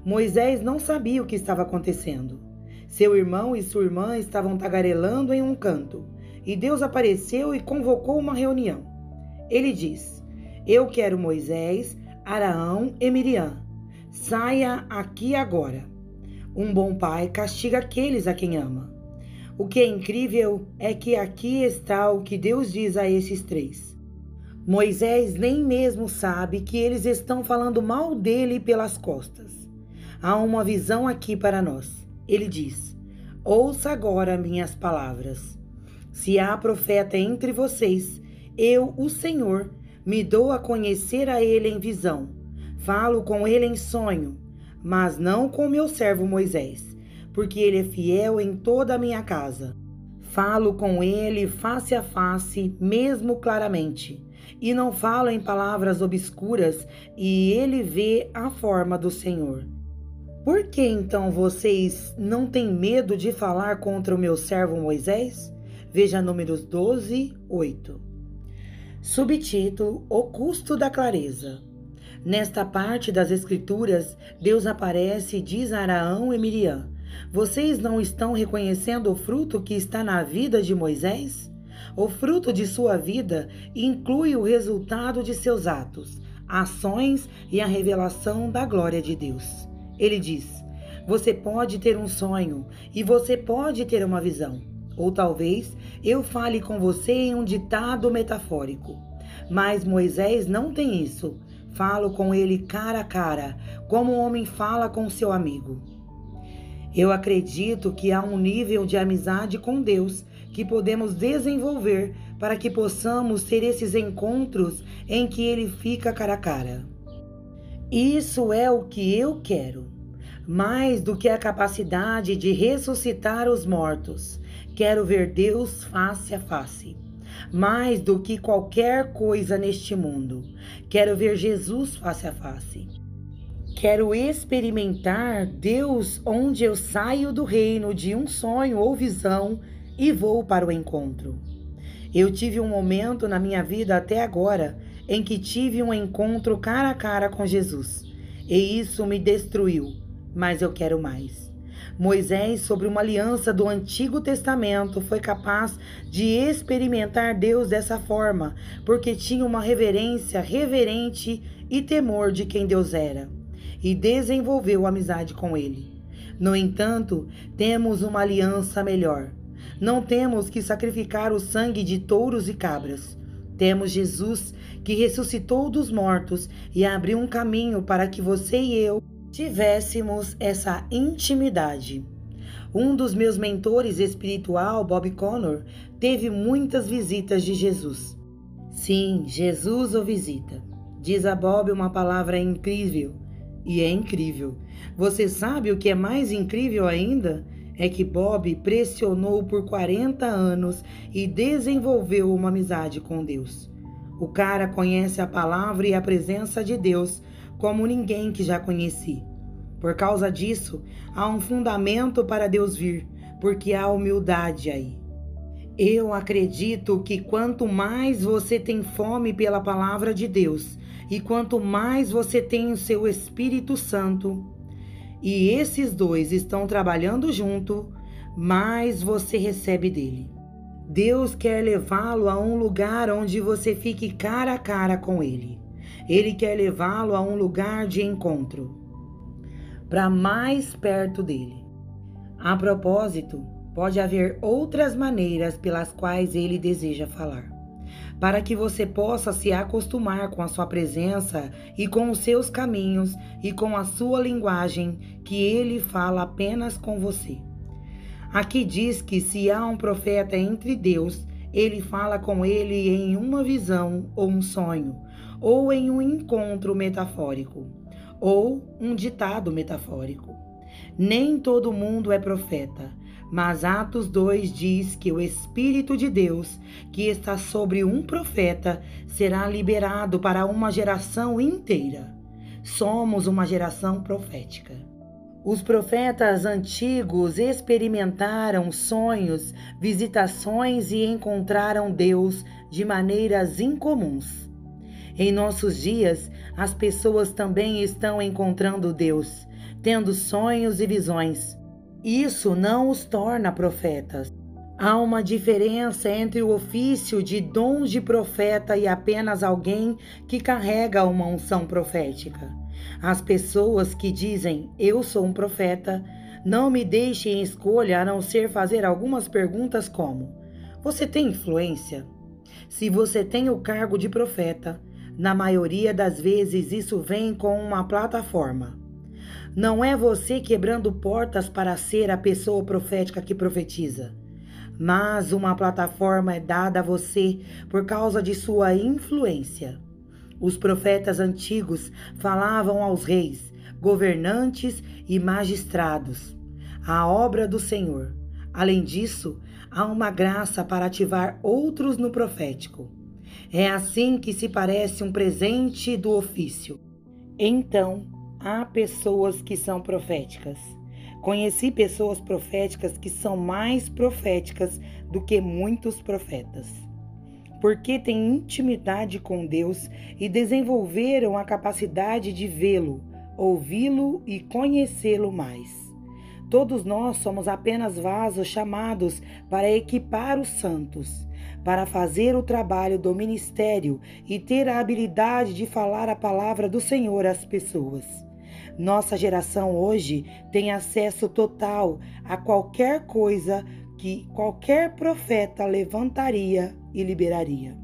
Moisés não sabia o que estava acontecendo. Seu irmão e sua irmã estavam tagarelando em um canto, e Deus apareceu e convocou uma reunião. Ele diz: Eu quero Moisés, Arão e Miriam. Saia aqui agora. Um bom pai castiga aqueles a quem ama. O que é incrível é que aqui está o que Deus diz a esses três. Moisés nem mesmo sabe que eles estão falando mal dele pelas costas. Há uma visão aqui para nós. Ele diz: Ouça agora minhas palavras. Se há profeta entre vocês, eu, o Senhor, me dou a conhecer a ele em visão. Falo com ele em sonho, mas não com meu servo Moisés, porque ele é fiel em toda a minha casa. Falo com ele face a face, mesmo claramente, e não falo em palavras obscuras, e ele vê a forma do Senhor. Por que então vocês não têm medo de falar contra o meu servo Moisés? Veja Números 12, 8. Subtítulo: O custo da clareza. Nesta parte das Escrituras, Deus aparece e diz a Arão e Miriam: Vocês não estão reconhecendo o fruto que está na vida de Moisés? O fruto de sua vida inclui o resultado de seus atos, ações e a revelação da glória de Deus. Ele diz: você pode ter um sonho e você pode ter uma visão. Ou talvez eu fale com você em um ditado metafórico. Mas Moisés não tem isso. Falo com ele cara a cara, como um homem fala com seu amigo. Eu acredito que há um nível de amizade com Deus que podemos desenvolver para que possamos ter esses encontros em que ele fica cara a cara. Isso é o que eu quero. Mais do que a capacidade de ressuscitar os mortos, quero ver Deus face a face. Mais do que qualquer coisa neste mundo, quero ver Jesus face a face. Quero experimentar Deus onde eu saio do reino de um sonho ou visão e vou para o encontro. Eu tive um momento na minha vida até agora em que tive um encontro cara a cara com Jesus. E isso me destruiu, mas eu quero mais. Moisés, sobre uma aliança do Antigo Testamento, foi capaz de experimentar Deus dessa forma, porque tinha uma reverência reverente e temor de quem Deus era, e desenvolveu amizade com ele. No entanto, temos uma aliança melhor. Não temos que sacrificar o sangue de touros e cabras. Temos Jesus, que ressuscitou dos mortos e abriu um caminho para que você e eu tivéssemos essa intimidade. Um dos meus mentores espiritual, Bob Connor, teve muitas visitas de Jesus. Sim, Jesus o visita. Diz a Bob uma palavra incrível. E é incrível. Você sabe o que é mais incrível ainda? É que Bob pressionou por 40 anos e desenvolveu uma amizade com Deus. O cara conhece a palavra e a presença de Deus como ninguém que já conheci. Por causa disso, há um fundamento para Deus vir, porque há humildade aí. Eu acredito que quanto mais você tem fome pela palavra de Deus, e quanto mais você tem o seu Espírito Santo, e esses dois estão trabalhando junto, mais você recebe dele. Deus quer levá-lo a um lugar onde você fique cara a cara com ele. Ele quer levá-lo a um lugar de encontro, para mais perto dele. A propósito, pode haver outras maneiras pelas quais ele deseja falar, para que você possa se acostumar com a sua presença e com os seus caminhos e com a sua linguagem, que ele fala apenas com você. Aqui diz que se há um profeta entre Deus, ele fala com ele em uma visão ou um sonho, ou em um encontro metafórico, ou um ditado metafórico. Nem todo mundo é profeta, mas Atos 2 diz que o Espírito de Deus, que está sobre um profeta, será liberado para uma geração inteira. Somos uma geração profética. Os profetas antigos experimentaram sonhos, visitações e encontraram Deus de maneiras incomuns. Em nossos dias, as pessoas também estão encontrando Deus, tendo sonhos e visões. Isso não os torna profetas. Há uma diferença entre o ofício de dons de profeta e apenas alguém que carrega uma unção profética. As pessoas que dizem, eu sou um profeta, não me deixem escolha a não ser fazer algumas perguntas como: você tem influência? Se você tem o cargo de profeta, na maioria das vezes isso vem com uma plataforma. Não é você quebrando portas para ser a pessoa profética que profetiza, mas uma plataforma é dada a você por causa de sua influência. Os profetas antigos falavam aos reis, governantes e magistrados, a obra do Senhor. Além disso, há uma graça para ativar outros no profético. É assim que se parece um presente do ofício. Então, há pessoas que são proféticas. Conheci pessoas proféticas que são mais proféticas do que muitos profetas, porque têm intimidade com Deus e desenvolveram a capacidade de vê-lo, ouvi-lo e conhecê-lo mais. Todos nós somos apenas vasos chamados para equipar os santos, para fazer o trabalho do ministério e ter a habilidade de falar a palavra do Senhor às pessoas. Nossa geração hoje tem acesso total a qualquer coisa que qualquer profeta levantaria e liberaria.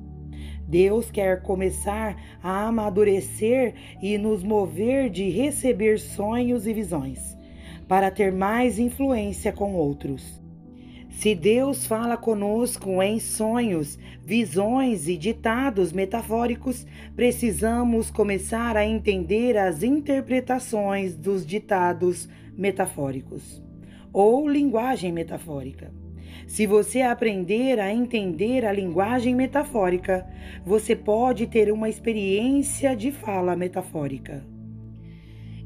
Deus quer começar a amadurecer e nos mover de receber sonhos e visões, para ter mais influência com outros. Se Deus fala conosco em sonhos, visões e ditados metafóricos, precisamos começar a entender as interpretações dos ditados metafóricos, ou linguagem metafórica. Se você aprender a entender a linguagem metafórica, você pode ter uma experiência de fala metafórica.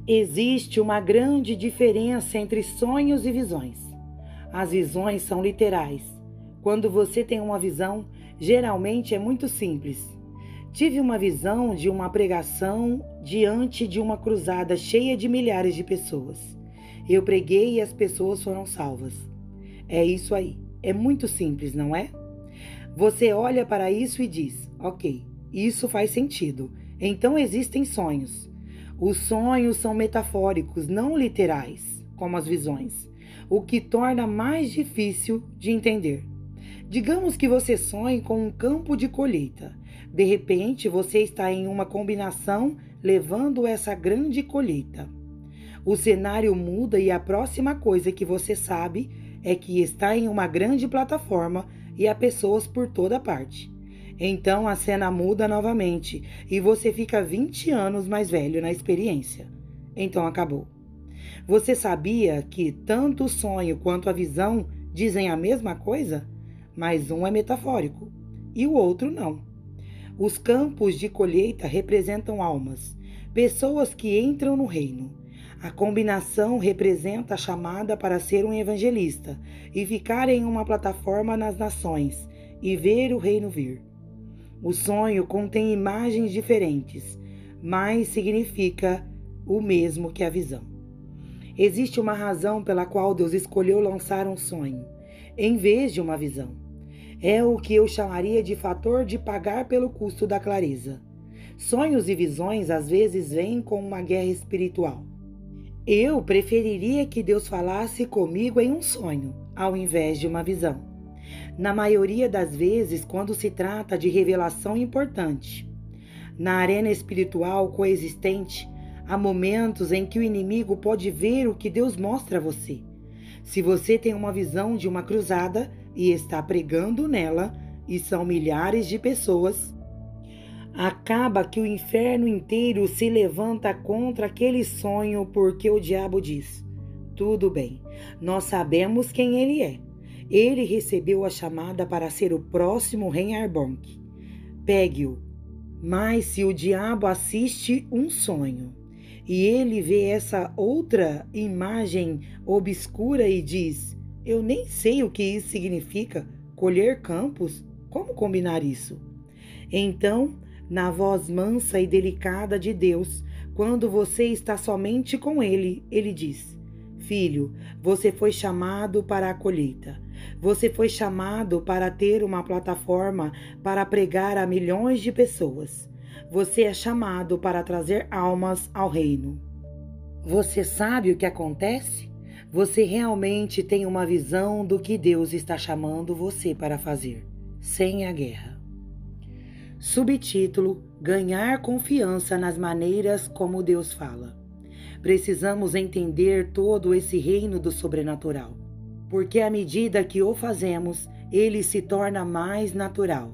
Existe uma grande diferença entre sonhos e visões. As visões são literais. Quando você tem uma visão, geralmente é muito simples. Tive uma visão de uma pregação diante de uma cruzada cheia de milhares de pessoas. Eu preguei e as pessoas foram salvas. É isso aí. É muito simples, não é? Você olha para isso e diz: ok, isso faz sentido. Então existem sonhos. Os sonhos são metafóricos, não literais, como as visões, o que torna mais difícil de entender. Digamos que você sonhe com um campo de colheita. De repente, você está em uma combinação levando essa grande colheita. O cenário muda e a próxima coisa que você sabe é que está em uma grande plataforma e há pessoas por toda parte. Então a cena muda novamente e você fica 20 anos mais velho na experiência. Então acabou. Você sabia que tanto o sonho quanto a visão dizem a mesma coisa? Mas um é metafórico e o outro não. Os campos de colheita representam almas, pessoas que entram no reino. A combinação representa a chamada para ser um evangelista e ficar em uma plataforma nas nações e ver o reino vir. O sonho contém imagens diferentes, mas significa o mesmo que a visão. Existe uma razão pela qual Deus escolheu lançar um sonho, em vez de uma visão. É o que eu chamaria de fator de pagar pelo custo da clareza. Sonhos e visões às vezes vêm com uma guerra espiritual. Eu preferiria que Deus falasse comigo em um sonho, ao invés de uma visão. Na maioria das vezes, quando se trata de revelação importante. Na arena espiritual coexistente, há momentos em que o inimigo pode ver o que Deus mostra a você. Se você tem uma visão de uma cruzada e está pregando nela, e são milhares de pessoas, acaba que o inferno inteiro se levanta contra aquele sonho porque o diabo diz: tudo bem, nós sabemos quem ele é. Ele recebeu a chamada para ser o próximo Reinhard. Pegue-o. Mas se o diabo assiste um sonho e ele vê essa outra imagem obscura e diz: eu nem sei o que isso significa, colher campos, como combinar isso? Então, na voz mansa e delicada de Deus, quando você está somente com Ele, Ele diz: filho, você foi chamado para a colheita. Você foi chamado para ter uma plataforma para pregar a milhões de pessoas. Você é chamado para trazer almas ao reino. Você sabe o que acontece? Você realmente tem uma visão do que Deus está chamando você para fazer, sem a guerra. Subtítulo: Ganhar confiança nas maneiras como Deus fala. Precisamos entender todo esse reino do sobrenatural, porque à medida que o fazemos, ele se torna mais natural.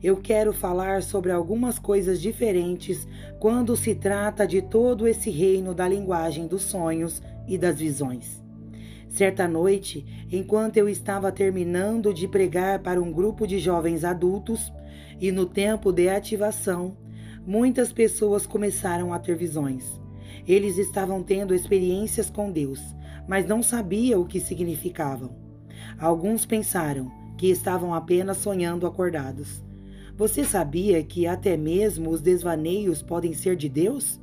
Eu quero falar sobre algumas coisas diferentes quando se trata de todo esse reino da linguagem dos sonhos e das visões. Certa noite, enquanto eu estava terminando de pregar para um grupo de jovens adultos, e no tempo de ativação, muitas pessoas começaram a ter visões. Eles estavam tendo experiências com Deus, mas não sabiam o que significavam. Alguns pensaram que estavam apenas sonhando acordados. Você sabia que até mesmo os desvaneios podem ser de Deus?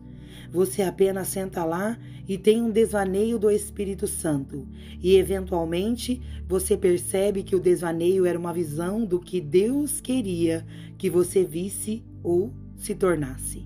Você apenas senta lá e tem um desvaneio do Espírito Santo. E eventualmente você percebe que o desvaneio era uma visão do que Deus queria que você visse ou se tornasse.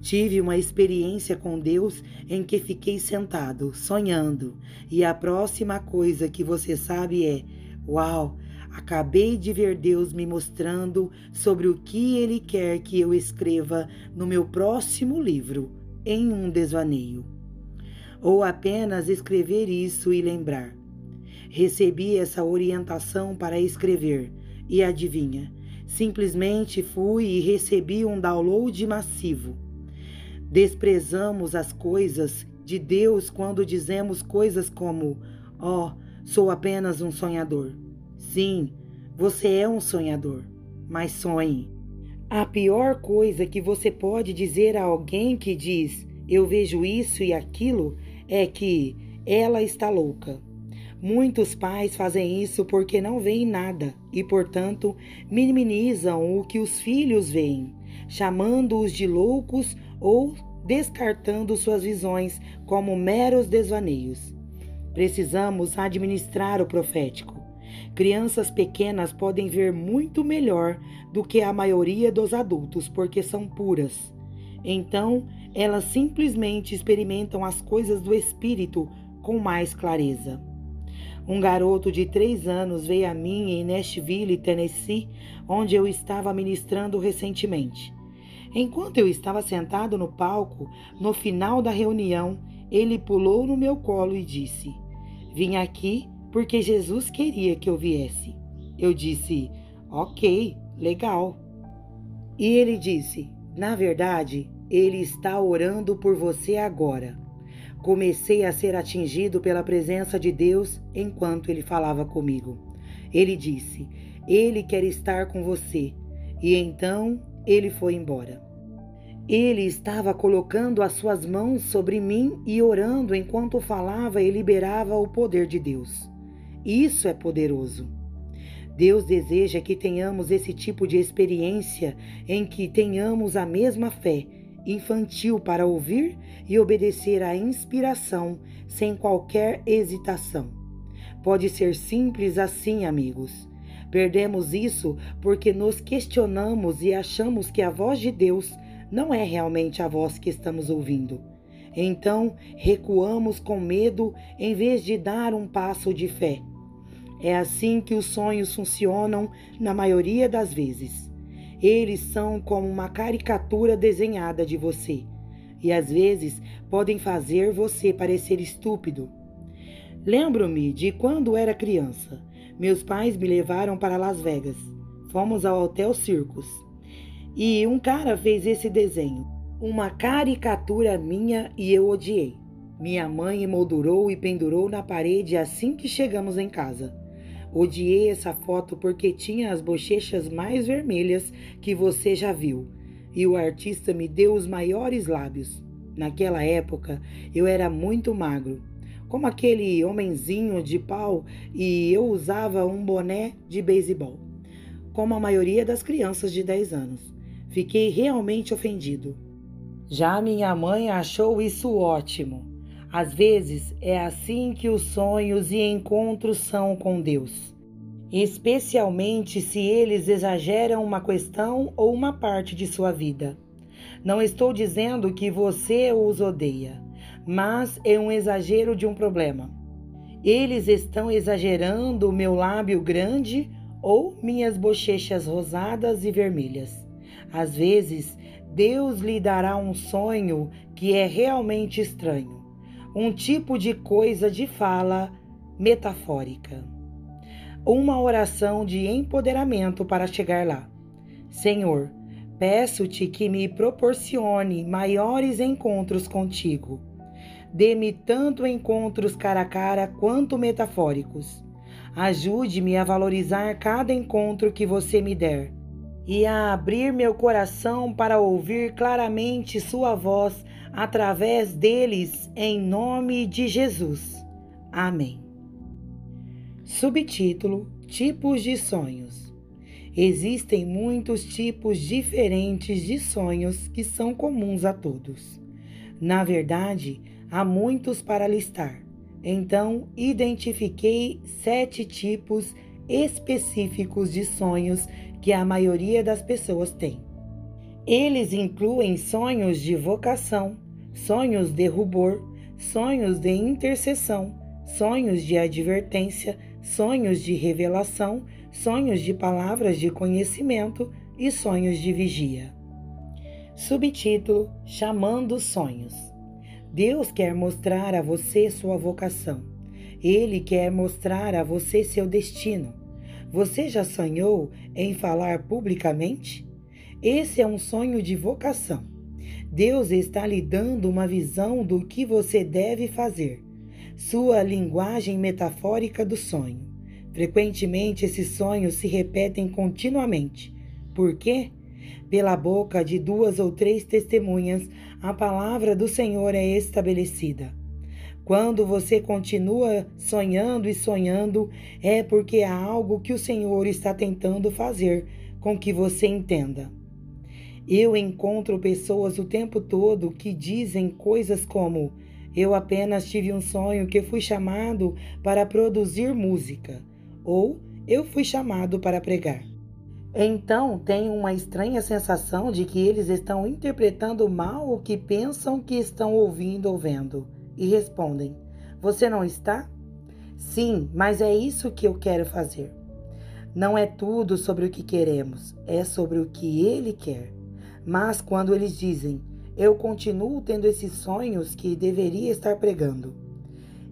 Tive uma experiência com Deus em que fiquei sentado, sonhando, e a próxima coisa que você sabe é: uau, acabei de ver Deus me mostrando sobre o que Ele quer que eu escreva no meu próximo livro, em um desvaneio. Ou apenas escrever isso e lembrar. Recebi essa orientação para escrever, e adivinha, simplesmente fui e recebi um download massivo. Desprezamos as coisas de Deus quando dizemos coisas como: sou apenas um sonhador. Sim, você é um sonhador, mas sonhe. A pior coisa que você pode dizer a alguém que diz: eu vejo isso e aquilo, é que ela está louca. Muitos pais fazem isso porque não veem nada e, portanto, minimizam o que os filhos veem, chamando-os de loucos ou descartando suas visões como meros desvaneios. Precisamos administrar o profético. Crianças pequenas podem ver muito melhor do que a maioria dos adultos porque são puras. Então, elas simplesmente experimentam as coisas do Espírito com mais clareza. Um garoto de 3 anos veio a mim em Nashville, Tennessee, onde eu estava ministrando recentemente. Enquanto eu estava sentado no palco, no final da reunião, ele pulou no meu colo e disse: vim aqui porque Jesus queria que eu viesse. Eu disse: ok, legal. E ele disse: na verdade, ele está orando por você agora. Comecei a ser atingido pela presença de Deus enquanto ele falava comigo. Ele disse: ele quer estar com você. E então ele foi embora. Ele estava colocando as suas mãos sobre mim e orando enquanto falava e liberava o poder de Deus. Isso é poderoso. Deus deseja que tenhamos esse tipo de experiência em que tenhamos a mesma fé infantil para ouvir e obedecer à inspiração sem qualquer hesitação. Pode ser simples assim, amigos. Perdemos isso porque nos questionamos e achamos que a voz de Deus não é realmente a voz que estamos ouvindo. Então, recuamos com medo em vez de dar um passo de fé. É assim que os sonhos funcionam na maioria das vezes. Eles são como uma caricatura desenhada de você e às vezes podem fazer você parecer estúpido. Lembro-me de quando era criança. Meus pais me levaram para Las Vegas. Fomos ao Hotel Circus. E um cara fez esse desenho, uma caricatura minha, e eu odiei. Minha mãe emoldurou e pendurou na parede assim que chegamos em casa. Odiei essa foto porque tinha as bochechas mais vermelhas que você já viu. E o artista me deu os maiores lábios. Naquela época, eu era muito magro, como aquele homenzinho de pau, e eu usava um boné de beisebol, como a maioria das crianças de 10 anos. Fiquei realmente ofendido. Já minha mãe achou isso ótimo. Às vezes é assim que os sonhos e encontros são com Deus, especialmente se eles exageram uma questão ou uma parte de sua vida. Não estou dizendo que você os odeia, mas é um exagero de um problema. Eles estão exagerando o meu lábio grande ou minhas bochechas rosadas e vermelhas. Às vezes, Deus lhe dará um sonho que é realmente estranho, um tipo de coisa de fala metafórica. Uma oração de empoderamento para chegar lá. Senhor, peço-te que me proporcione maiores encontros contigo. Dê-me tanto encontros cara a cara quanto metafóricos. Ajude-me a valorizar cada encontro que você me der e a abrir meu coração para ouvir claramente sua voz através deles, em nome de Jesus. Amém. Subtítulo: Tipos de sonhos. Existem muitos tipos diferentes de sonhos que são comuns a todos. Na verdade, Há muitos para listar. Então, identifiquei 7 tipos específicos de sonhos que a maioria das pessoas tem. Eles incluem sonhos de vocação, sonhos de rubor, sonhos de intercessão, sonhos de advertência, sonhos de revelação, sonhos de palavras de conhecimento e sonhos de vigia. Subtítulo: Chamando sonhos. Deus quer mostrar a você sua vocação. Ele quer mostrar a você seu destino. Você já sonhou em falar publicamente? Esse é um sonho de vocação. Deus está lhe dando uma visão do que você deve fazer. Sua linguagem metafórica do sonho. Frequentemente, esses sonhos se repetem continuamente. Por quê? Pela boca de 2 ou 3 testemunhas, a palavra do Senhor é estabelecida. Quando você continua sonhando e sonhando, é porque há algo que o Senhor está tentando fazer com que você entenda. Eu encontro pessoas o tempo todo que dizem coisas como: eu apenas tive um sonho que fui chamado para produzir música, ou eu fui chamado para pregar. Então, tenho uma estranha sensação de que eles estão interpretando mal o que pensam que estão ouvindo ou vendo. E respondem: você não está? Sim, mas é isso que eu quero fazer. Não é tudo sobre o que queremos, é sobre o que Ele quer. Mas quando eles dizem: eu continuo tendo esses sonhos que deveria estar pregando,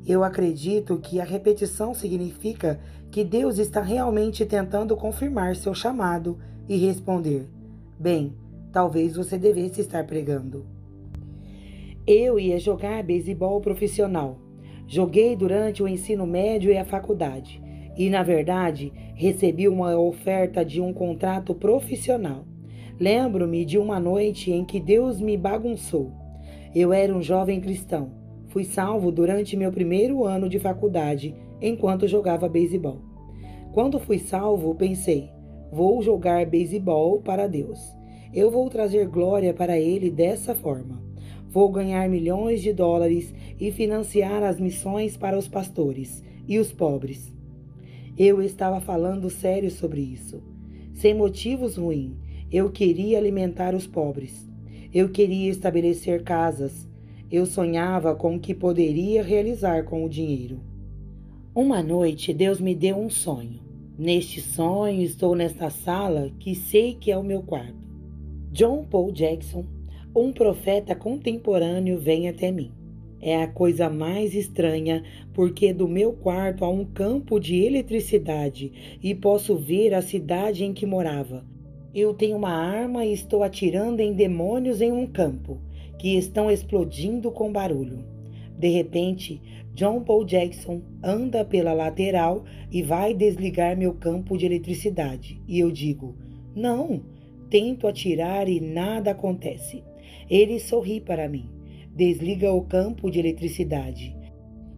eu acredito que a repetição significa que Deus está realmente tentando confirmar seu chamado e responder: bem, talvez você devesse estar pregando. Eu ia jogar beisebol profissional. Joguei durante o ensino médio e a faculdade. E, na verdade, recebi uma oferta de um contrato profissional. Lembro-me de uma noite em que Deus me bagunçou. Eu era um jovem cristão. Fui salvo durante meu primeiro ano de faculdade, enquanto jogava beisebol. Quando fui salvo, pensei: vou jogar beisebol para Deus. Eu vou trazer glória para Ele dessa forma. Vou ganhar milhões de dólares e financiar as missões para os pastores e os pobres. Eu estava falando sério sobre isso. Sem motivos ruins, eu queria alimentar os pobres. Eu queria estabelecer casas. Eu sonhava com o que poderia realizar com o dinheiro. Uma noite, Deus me deu um sonho. Neste sonho, estou nesta sala que sei que é o meu quarto. John Paul Jackson, um profeta contemporâneo, vem até mim. É a coisa mais estranha, porque do meu quarto há um campo de eletricidade e posso ver a cidade em que morava. Eu tenho uma arma e estou atirando em demônios em um campo, que estão explodindo com barulho. De repente, John Paul Jackson anda pela lateral e vai desligar meu campo de eletricidade. E eu digo: não, tento atirar e nada acontece. Ele sorri para mim, desliga o campo de eletricidade.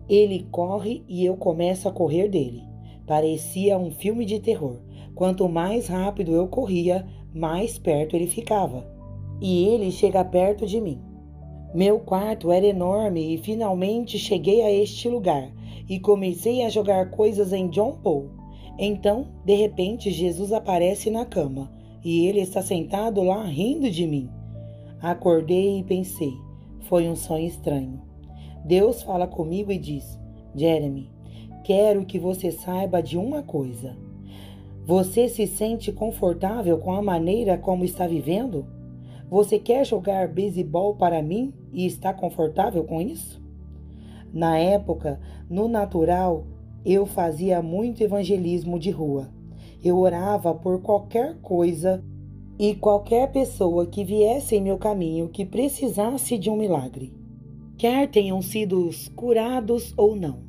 Ele corre e eu começo a correr dele. Parecia um filme de terror. Quanto mais rápido eu corria, mais perto ele ficava. E ele chega perto de mim. Meu quarto era enorme e finalmente cheguei a este lugar e comecei a jogar coisas em John Paul. Então, de repente, Jesus aparece na cama e ele está sentado lá rindo de mim. Acordei e pensei: foi um sonho estranho. Deus fala comigo e diz: Jeremy, quero que você saiba de uma coisa. Você se sente confortável com a maneira como está vivendo? Você quer jogar beisebol para mim e está confortável com isso? Na época, no natural, eu fazia muito evangelismo de rua. Eu orava por qualquer coisa e qualquer pessoa que viesse em meu caminho que precisasse de um milagre. Quer tenham sido curados ou não,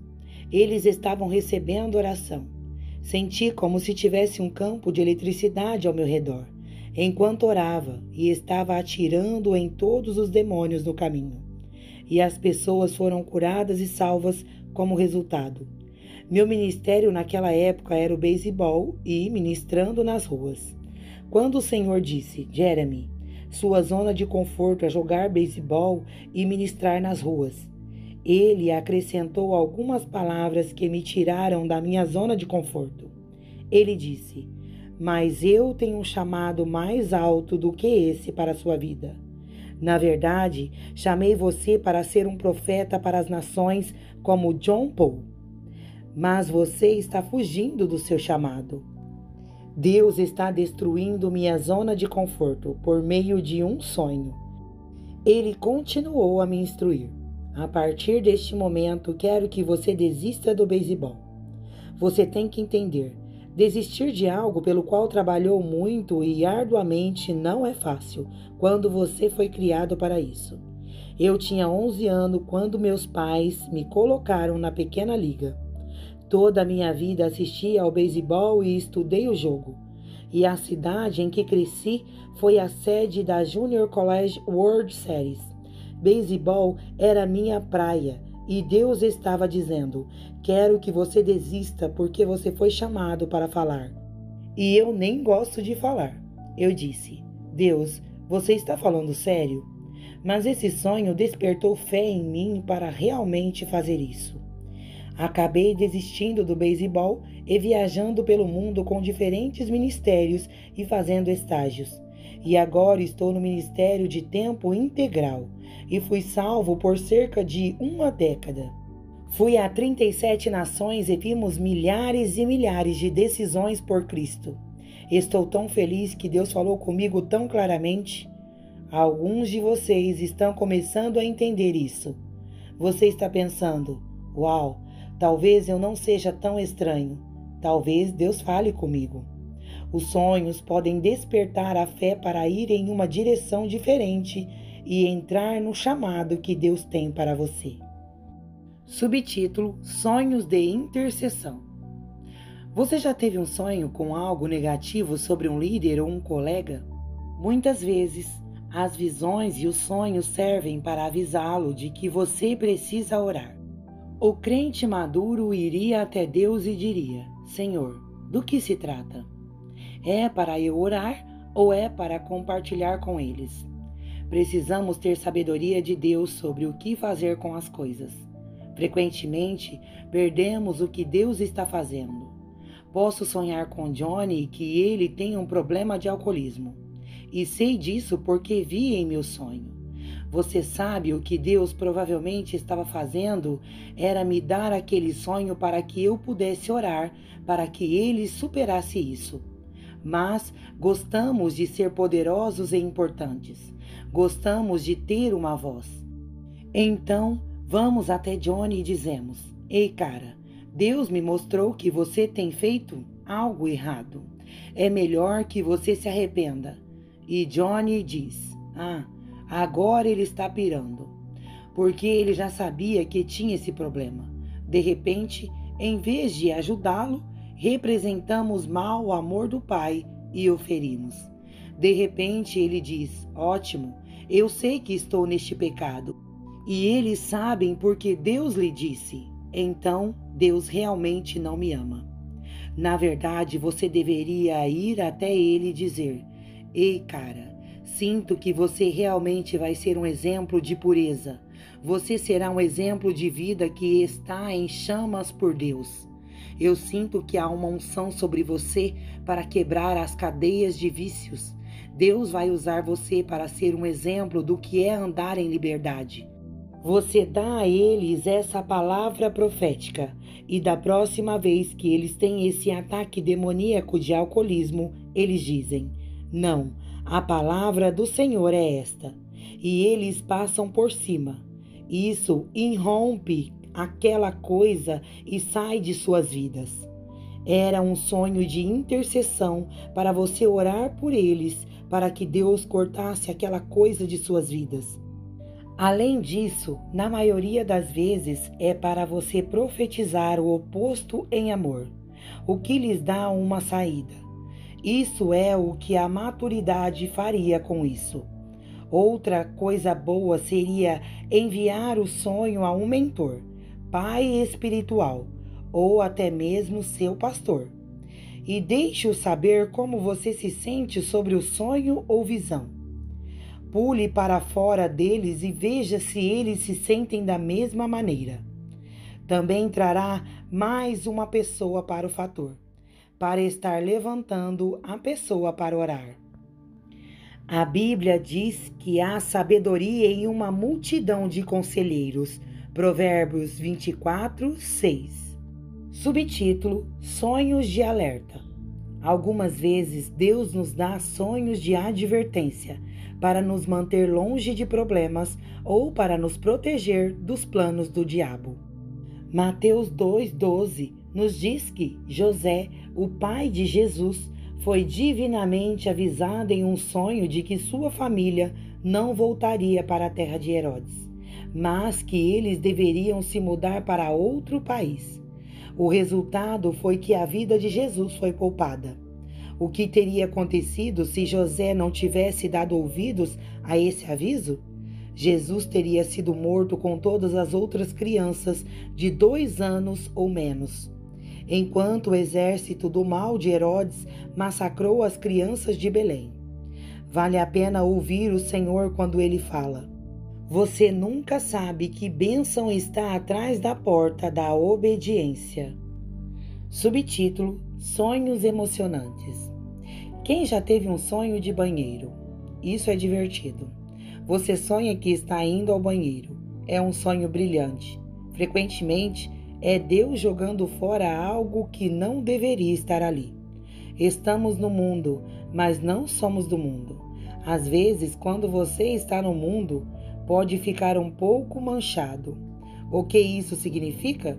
eles estavam recebendo oração. Senti como se tivesse um campo de eletricidade ao meu redor, enquanto orava e estava atirando em todos os demônios no caminho. E as pessoas foram curadas e salvas como resultado. Meu ministério naquela época era o beisebol e ministrando nas ruas. Quando o Senhor disse: Jeremy, sua zona de conforto é jogar beisebol e ministrar nas ruas, Ele acrescentou algumas palavras que me tiraram da minha zona de conforto. Ele disse: "Mas eu tenho um chamado mais alto do que esse para a sua vida. Na verdade, chamei você para ser um profeta para as nações como John Paul. Mas você está fugindo do seu chamado. Deus está destruindo minha zona de conforto por meio de um sonho." Ele continuou a me instruir. "A partir deste momento, quero que você desista do beisebol. Você tem que entender, desistir de algo pelo qual trabalhou muito e arduamente não é fácil quando você foi criado para isso. Eu tinha 11 anos quando meus pais me colocaram na pequena liga. Toda a minha vida assisti ao beisebol e estudei o jogo. E a cidade em que cresci foi a sede da Junior College World Series. Beisebol era minha praia e Deus estava dizendo: quero que você desista porque você foi chamado para falar. E eu nem gosto de falar." Eu disse: "Deus, você está falando sério?" Mas esse sonho despertou fé em mim para realmente fazer isso. Acabei desistindo do beisebol e viajando pelo mundo com diferentes ministérios e fazendo estágios. E agora estou no ministério de tempo integral e fui salvo por cerca de uma década. Fui a 37 nações e vimos milhares e milhares de decisões por Cristo. Estou tão feliz que Deus falou comigo tão claramente. Alguns de vocês estão começando a entender isso. Você está pensando: uau, talvez eu não seja tão estranho. Talvez Deus fale comigo. Os sonhos podem despertar a fé para ir em uma direção diferente e entrar no chamado que Deus tem para você. Subtítulo: Sonhos de intercessão. Você já teve um sonho com algo negativo sobre um líder ou um colega? Muitas vezes, as visões e os sonhos servem para avisá-lo de que você precisa orar. O crente maduro iria até Deus e diria: Senhor, do que se trata? É para eu orar ou é para compartilhar com eles? Precisamos ter sabedoria de Deus sobre o que fazer com as coisas. Frequentemente, perdemos o que Deus está fazendo. Posso sonhar com Johnny que ele tem um problema de alcoolismo. E sei disso porque vi em meu sonho. Você sabe o que Deus provavelmente estava fazendo era me dar aquele sonho para que eu pudesse orar, para que ele superasse isso. Mas gostamos de ser poderosos e importantes. Gostamos de ter uma voz. Então, vamos até Johnny e dizemos: Ei, cara, Deus me mostrou que você tem feito algo errado. É melhor que você se arrependa. E Johnny diz: agora ele está pirando. Porque ele já sabia que tinha esse problema. De repente, em vez de ajudá-lo, representamos mal o amor do Pai e o ferimos. De repente ele diz: ótimo, eu sei que estou neste pecado. E eles sabem porque Deus lhe disse. Então, Deus realmente não me ama. Na verdade, você deveria ir até ele e dizer: Ei, cara, sinto que você realmente vai ser um exemplo de pureza. Você será um exemplo de vida que está em chamas por Deus. Eu sinto que há uma unção sobre você para quebrar as cadeias de vícios. Deus vai usar você para ser um exemplo do que é andar em liberdade. Você dá a eles essa palavra profética e da próxima vez que eles têm esse ataque demoníaco de alcoolismo, eles dizem: não, a palavra do Senhor é esta. E eles passam por cima. Isso irrompe aquela coisa e sai de suas vidas. Era um sonho de intercessão para você orar por eles, para que Deus cortasse aquela coisa de suas vidas. Além disso, na maioria das vezes é para você profetizar o oposto em amor, o que lhes dá uma saída. Isso é o que a maturidade faria com isso. Outra coisa boa seria enviar o sonho a um mentor, pai espiritual ou até mesmo seu pastor. E deixe-o saber como você se sente sobre o sonho ou visão. Pule para fora deles e veja se eles se sentem da mesma maneira. Também trará mais uma pessoa para o fator, para estar levantando a pessoa para orar. A Bíblia diz que há sabedoria em uma multidão de conselheiros. Provérbios 24, 6. Subtítulo: Sonhos de alerta. Algumas vezes Deus nos dá sonhos de advertência para nos manter longe de problemas ou para nos proteger dos planos do diabo. Mateus 2,12 nos diz que José, o pai de Jesus, foi divinamente avisado em um sonho de que sua família não voltaria para a terra de Herodes, mas que eles deveriam se mudar para outro país. O resultado foi que a vida de Jesus foi poupada. O que teria acontecido se José não tivesse dado ouvidos a esse aviso? Jesus teria sido morto com todas as outras crianças de 2 anos ou menos. Enquanto o exército do mal de Herodes massacrou as crianças de Belém. Vale a pena ouvir o Senhor quando ele fala: você nunca sabe que bênção está atrás da porta da obediência. Subtítulo: Sonhos emocionantes. Quem já teve um sonho de banheiro? Isso é divertido. Você sonha que está indo ao banheiro. É um sonho brilhante. Frequentemente, é Deus jogando fora algo que não deveria estar ali. Estamos no mundo, mas não somos do mundo. Às vezes, quando você está no mundo, pode ficar um pouco manchado. O que isso significa?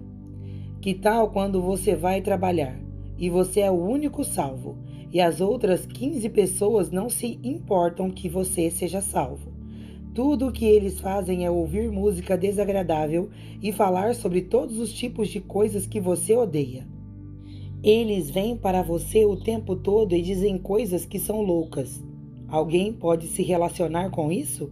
Que tal quando você vai trabalhar e você é o único salvo e as outras 15 pessoas não se importam que você seja salvo? Tudo o que eles fazem é ouvir música desagradável e falar sobre todos os tipos de coisas que você odeia. Eles vêm para você o tempo todo e dizem coisas que são loucas. Alguém pode se relacionar com isso?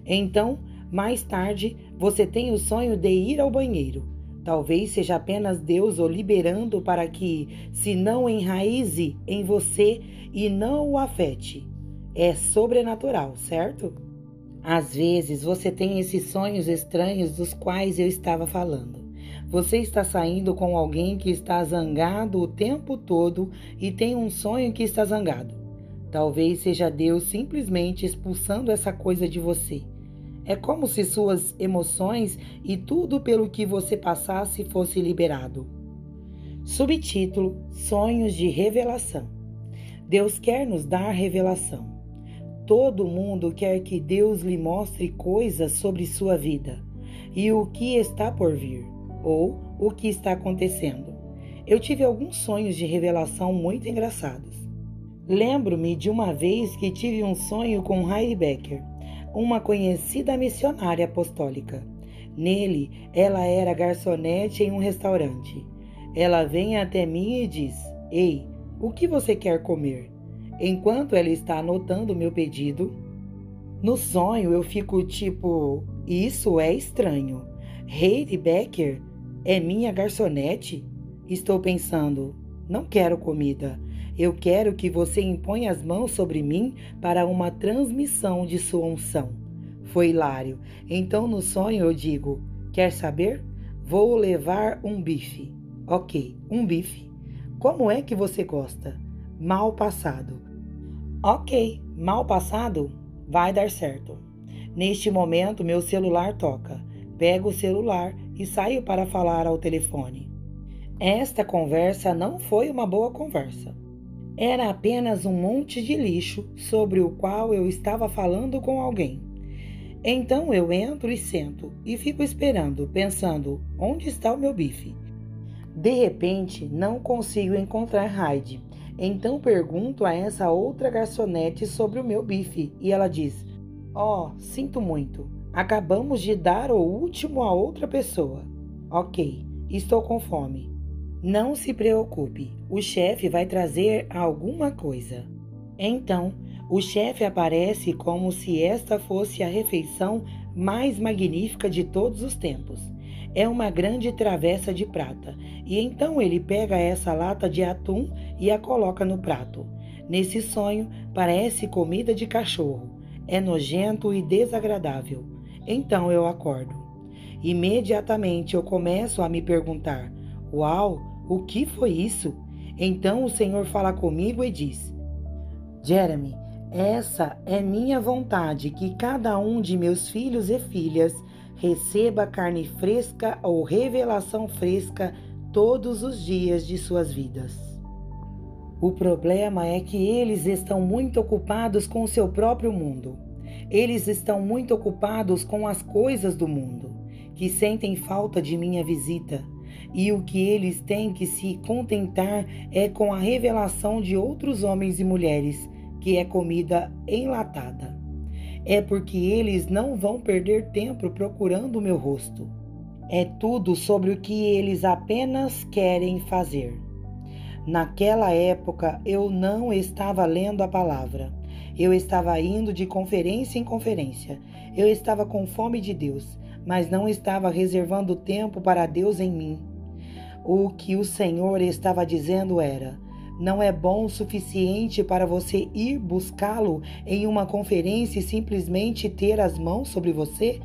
Então, mais tarde, você tem o sonho de ir ao banheiro. Talvez seja apenas Deus o liberando para que se não enraize em você e não o afete. É sobrenatural, certo? Às vezes você tem esses sonhos estranhos dos quais eu estava falando. Você está saindo com alguém que está zangado o tempo todo e tem um sonho que está zangado. Talvez seja Deus simplesmente expulsando essa coisa de você. É como se suas emoções e tudo pelo que você passasse fosse liberado. Subtítulo: Sonhos de revelação. Deus quer nos dar revelação. Todo mundo quer que Deus lhe mostre coisas sobre sua vida e o que está por vir, ou o que está acontecendo. Eu tive alguns sonhos de revelação muito engraçados. Lembro-me de uma vez que tive um sonho com Heidi Becker, uma conhecida missionária apostólica. Nele, ela era garçonete em um restaurante. Ela vem até mim e diz: Ei, o que você quer comer? Enquanto ela está anotando meu pedido, no sonho eu fico tipo, isso é estranho. Heidi Becker é minha garçonete? Estou pensando, não quero comida. Eu quero que você imponha as mãos sobre mim para uma transmissão de sua unção. Foi hilário. Então no sonho eu digo, quer saber? Vou levar um bife. Ok, um bife. Como é que você gosta? Mal passado. Ok, mal passado? Vai dar certo. Neste momento, meu celular toca. Pego o celular e saio para falar ao telefone. Esta conversa não foi uma boa conversa. Era apenas um monte de lixo sobre o qual eu estava falando com alguém. Então eu entro e sento e fico esperando, pensando, onde está o meu bife? De repente, não consigo encontrar Heidi. Então pergunto a essa outra garçonete sobre o meu bife e ela diz: sinto muito. Acabamos de dar o último a outra pessoa. Ok, estou com fome. Não se preocupe, o chefe vai trazer alguma coisa. Então, o chefe aparece como se esta fosse a refeição mais magnífica de todos os tempos. É uma grande travessa de prata, e então ele pega essa lata de atum e a coloca no prato. Nesse sonho, parece comida de cachorro. É nojento e desagradável. Então eu acordo. Imediatamente eu começo a me perguntar: Uau, o que foi isso? Então o Senhor fala comigo e diz: Jeremy, essa é minha vontade, que cada um de meus filhos e filhas receba carne fresca ou revelação fresca todos os dias de suas vidas. O problema é que eles estão muito ocupados com o seu próprio mundo. Eles estão muito ocupados com as coisas do mundo, que sentem falta de minha visita. E o que eles têm que se contentar é com a revelação de outros homens e mulheres, que é comida enlatada. É porque eles não vão perder tempo procurando o meu rosto. É tudo sobre o que eles apenas querem fazer. Naquela época, eu não estava lendo a palavra. Eu estava indo de conferência em conferência. Eu estava com fome de Deus, mas não estava reservando tempo para Deus em mim. O que o Senhor estava dizendo era: não é bom o suficiente para você ir buscá-lo em uma conferência e simplesmente ter as mãos sobre você?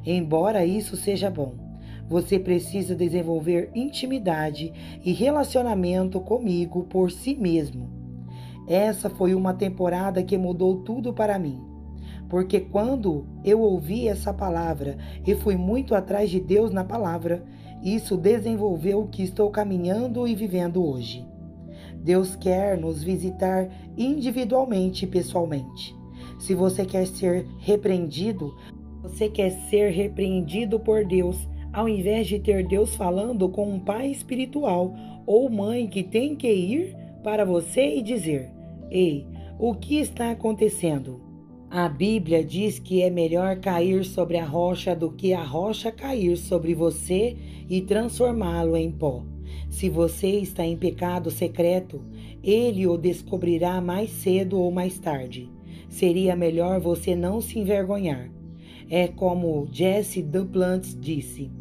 Embora isso seja bom, você precisa desenvolver intimidade e relacionamento comigo por si mesmo. Essa foi uma temporada que mudou tudo para mim. Porque quando eu ouvi essa palavra e fui muito atrás de Deus na palavra, isso desenvolveu o que estou caminhando e vivendo hoje. Deus quer nos visitar individualmente e pessoalmente. Se você quer ser repreendido por Deus, ao invés de ter Deus falando com um pai espiritual ou mãe que tem que ir para você e dizer: Ei, o que está acontecendo? A Bíblia diz que é melhor cair sobre a rocha do que a rocha cair sobre você e transformá-lo em pó. Se você está em pecado secreto, ele o descobrirá mais cedo ou mais tarde. Seria melhor você não se envergonhar. É como Jesse Duplantis disse: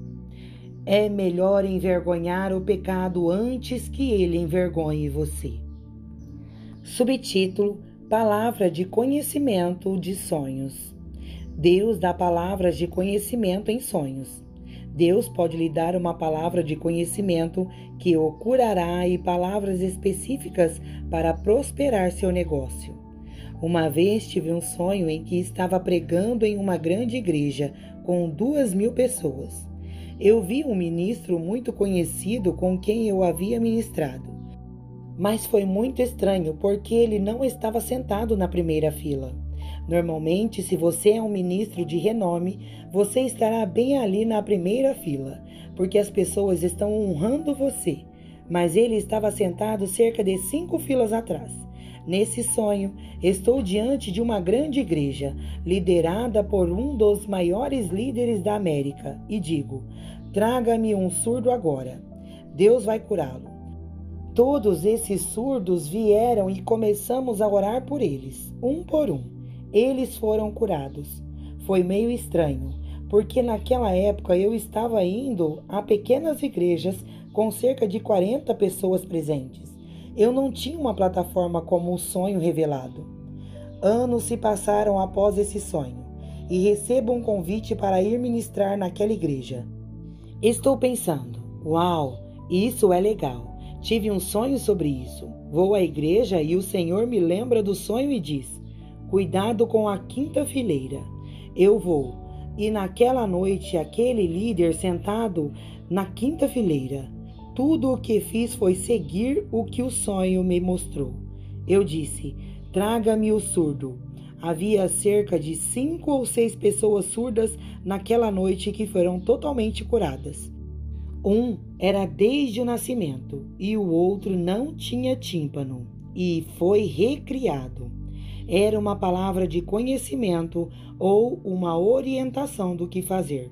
é melhor envergonhar o pecado antes que ele envergonhe você. Subtítulo: Palavra de conhecimento de sonhos. Deus dá palavras de conhecimento em sonhos. Deus pode lhe dar uma palavra de conhecimento que o curará e palavras específicas para prosperar seu negócio. Uma vez tive um sonho em que estava pregando em uma grande igreja com 2.000 pessoas. Eu vi um ministro muito conhecido com quem eu havia ministrado. Mas foi muito estranho porque ele não estava sentado na primeira fila. Normalmente, se você é um ministro de renome, você estará bem ali na primeira fila, porque as pessoas estão honrando você. Mas ele estava sentado cerca de 5 filas atrás. Nesse sonho, estou diante de uma grande igreja, liderada por um dos maiores líderes da América, e digo: traga-me um surdo agora. Deus vai curá-lo. Todos esses surdos vieram e começamos a orar por eles, um por um. Eles foram curados. Foi meio estranho, porque naquela época eu estava indo a pequenas igrejas com cerca de 40 pessoas presentes. Eu não tinha uma plataforma como um sonho revelado. Anos se passaram após esse sonho e recebo um convite para ir ministrar naquela igreja. Estou pensando: uau, isso é legal. Tive um sonho sobre isso. Vou à igreja e o Senhor me lembra do sonho e diz: cuidado com a quinta fileira. Eu vou. E naquela noite, aquele líder sentado na quinta fileira. Tudo o que fiz foi seguir o que o sonho me mostrou. Eu disse: traga-me o surdo. Havia cerca de 5 ou 6 pessoas surdas naquela noite que foram totalmente curadas. Um era desde o nascimento e o outro não tinha tímpano e foi recriado. Era uma palavra de conhecimento ou uma orientação do que fazer.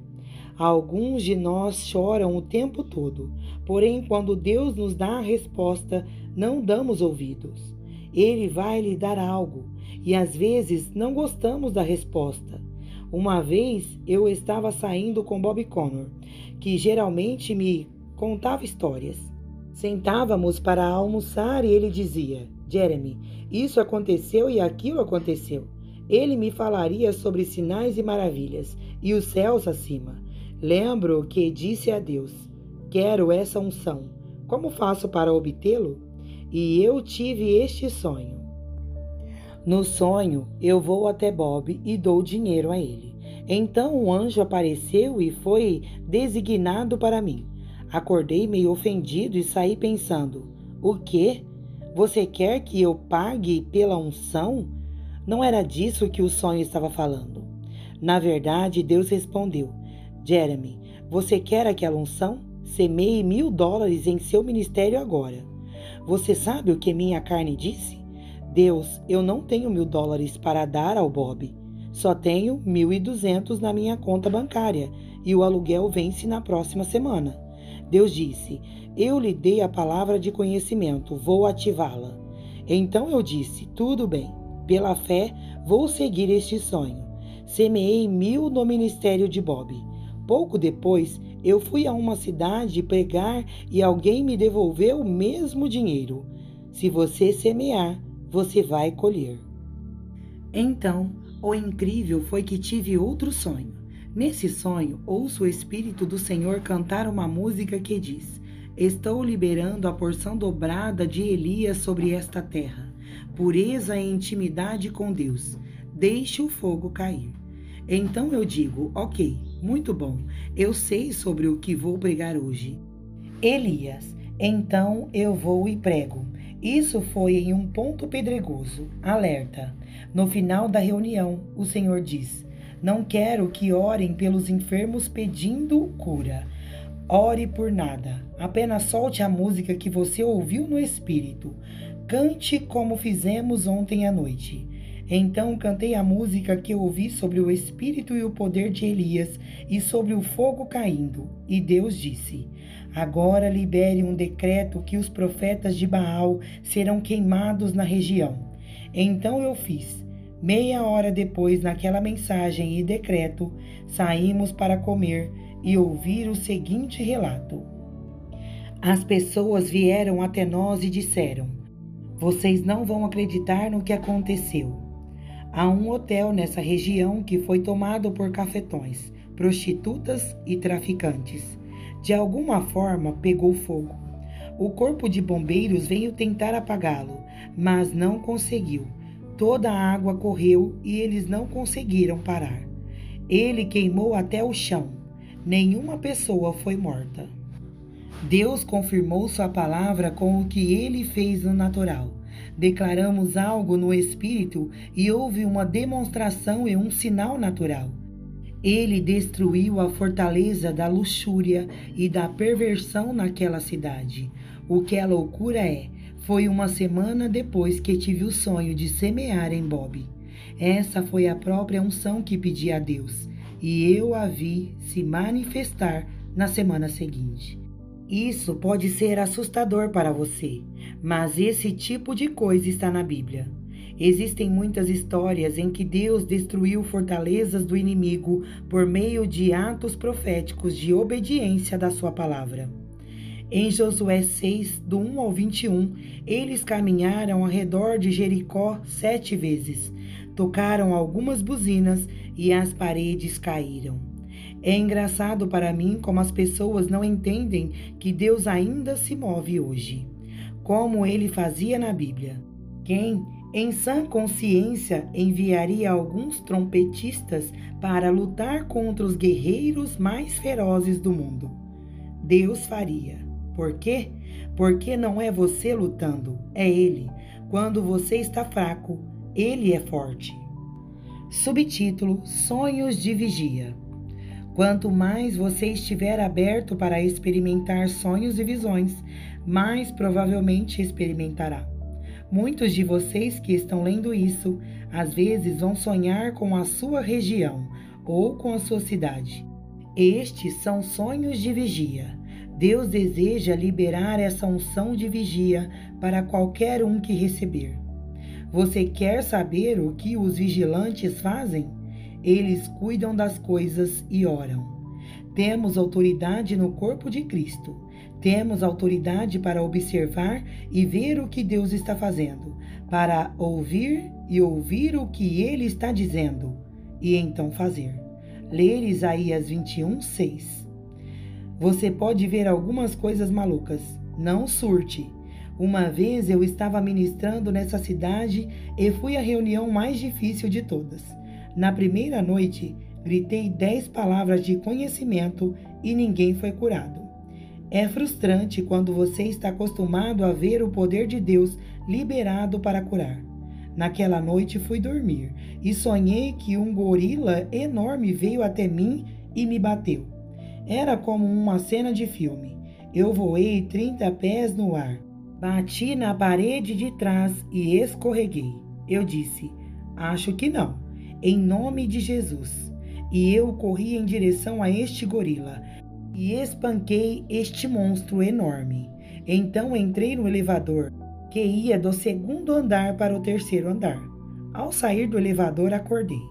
Alguns de nós choram o tempo todo, porém, quando Deus nos dá a resposta, não damos ouvidos. Ele vai lhe dar algo e às vezes não gostamos da resposta. Uma vez eu estava saindo com Bob Connor, que geralmente me contava histórias. Sentávamos para almoçar e ele dizia: Jeremy, isso aconteceu e aquilo aconteceu. Ele me falaria sobre sinais e maravilhas e os céus acima. Lembro que disse a Deus: quero essa unção. Como faço para obtê-lo? E eu tive este sonho. No sonho, eu vou até Bob e dou dinheiro a ele. Então um anjo apareceu e foi designado para mim. Acordei meio ofendido e saí pensando: o quê? Você quer que eu pague pela unção? Não era disso que o sonho estava falando. Na verdade, Deus respondeu: Jeremy, você quer aquela unção? Semeie $1.000 em seu ministério agora. Você sabe o que minha carne disse? Deus, eu não tenho $1.000 para dar ao Bob. Só tenho 1.200 na minha conta bancária e o aluguel vence na próxima semana. Deus disse: eu lhe dei a palavra de conhecimento, vou ativá-la. Então eu disse: tudo bem, pela fé vou seguir este sonho. Semeei 1.000 no ministério de Bob. Pouco depois, eu fui a uma cidade pregar e alguém me devolveu o mesmo dinheiro. Se você semear, você vai colher. Então, o incrível foi que tive outro sonho. Nesse sonho, ouço o Espírito do Senhor cantar uma música que diz: estou liberando a porção dobrada de Elias sobre esta terra. Pureza e intimidade com Deus. Deixe o fogo cair. Então eu digo: ok, muito bom, eu sei sobre o que vou pregar hoje. Elias, então eu vou e prego. Isso foi em um ponto pedregoso. Alerta. No final da reunião, o Senhor diz: não quero que orem pelos enfermos pedindo cura. Ore por nada. Apenas solte a música que você ouviu no Espírito. Cante como fizemos ontem à noite. Então cantei a música que ouvi sobre o Espírito e o poder de Elias e sobre o fogo caindo. E Deus disse: agora libere um decreto que os profetas de Baal serão queimados na região. Então eu fiz. Meia hora depois, naquela mensagem e decreto, saímos para comer e ouvir o seguinte relato. As pessoas vieram até nós e disseram: vocês não vão acreditar no que aconteceu. Há um hotel nessa região que foi tomado por cafetões, prostitutas e traficantes. De alguma forma pegou fogo. O corpo de bombeiros veio tentar apagá-lo, mas não conseguiu. Toda a água correu e eles não conseguiram parar. Ele queimou até o chão. Nenhuma pessoa foi morta. Deus confirmou sua palavra com o que ele fez no natural. Declaramos algo no espírito e houve uma demonstração e um sinal natural. Ele destruiu a fortaleza da luxúria e da perversão naquela cidade. O que é loucura foi uma semana depois que tive o sonho de semear em Bob. Essa foi a própria unção que pedi a Deus, e eu a vi se manifestar na semana seguinte. Isso pode ser assustador para você, mas esse tipo de coisa está na Bíblia. Existem muitas histórias em que Deus destruiu fortalezas do inimigo por meio de atos proféticos de obediência da sua palavra. Em Josué 6, do 1 ao 21, eles caminharam ao redor de Jericó 7 vezes, tocaram algumas buzinas e as paredes caíram. É engraçado para mim como as pessoas não entendem que Deus ainda se move hoje, como ele fazia na Bíblia. Quem, em sã consciência, enviaria alguns trompetistas para lutar contra os guerreiros mais ferozes do mundo? Deus faria. Por quê? Porque não é você lutando, é Ele. Quando você está fraco, Ele é forte. Subtítulo: Sonhos de Vigia. Quanto mais você estiver aberto para experimentar sonhos e visões, mais provavelmente experimentará. Muitos de vocês que estão lendo isso, às vezes vão sonhar com a sua região ou com a sua cidade. Estes são sonhos de vigia. Deus deseja liberar essa unção de vigia para qualquer um que receber. Você quer saber o que os vigilantes fazem? Eles cuidam das coisas e oram. Temos autoridade no corpo de Cristo. Temos autoridade para observar e ver o que Deus está fazendo, para ouvir e ouvir o que Ele está dizendo, e então fazer. Ler Isaías 21:6. Você pode ver algumas coisas malucas. Não surte. Uma vez eu estava ministrando nessa cidade e fui à reunião mais difícil de todas. Na primeira noite, gritei 10 palavras de conhecimento e ninguém foi curado. É frustrante quando você está acostumado a ver o poder de Deus liberado para curar. Naquela noite fui dormir e sonhei que um gorila enorme veio até mim e me bateu. Era como uma cena de filme. Eu voei 30 pés no ar. Bati na parede de trás e escorreguei. Eu disse, acho que não, em nome de Jesus. E eu corri em direção a este gorila e espanquei este monstro enorme. Então entrei no elevador, que ia do 2º andar para o 3º andar. Ao sair do elevador, acordei.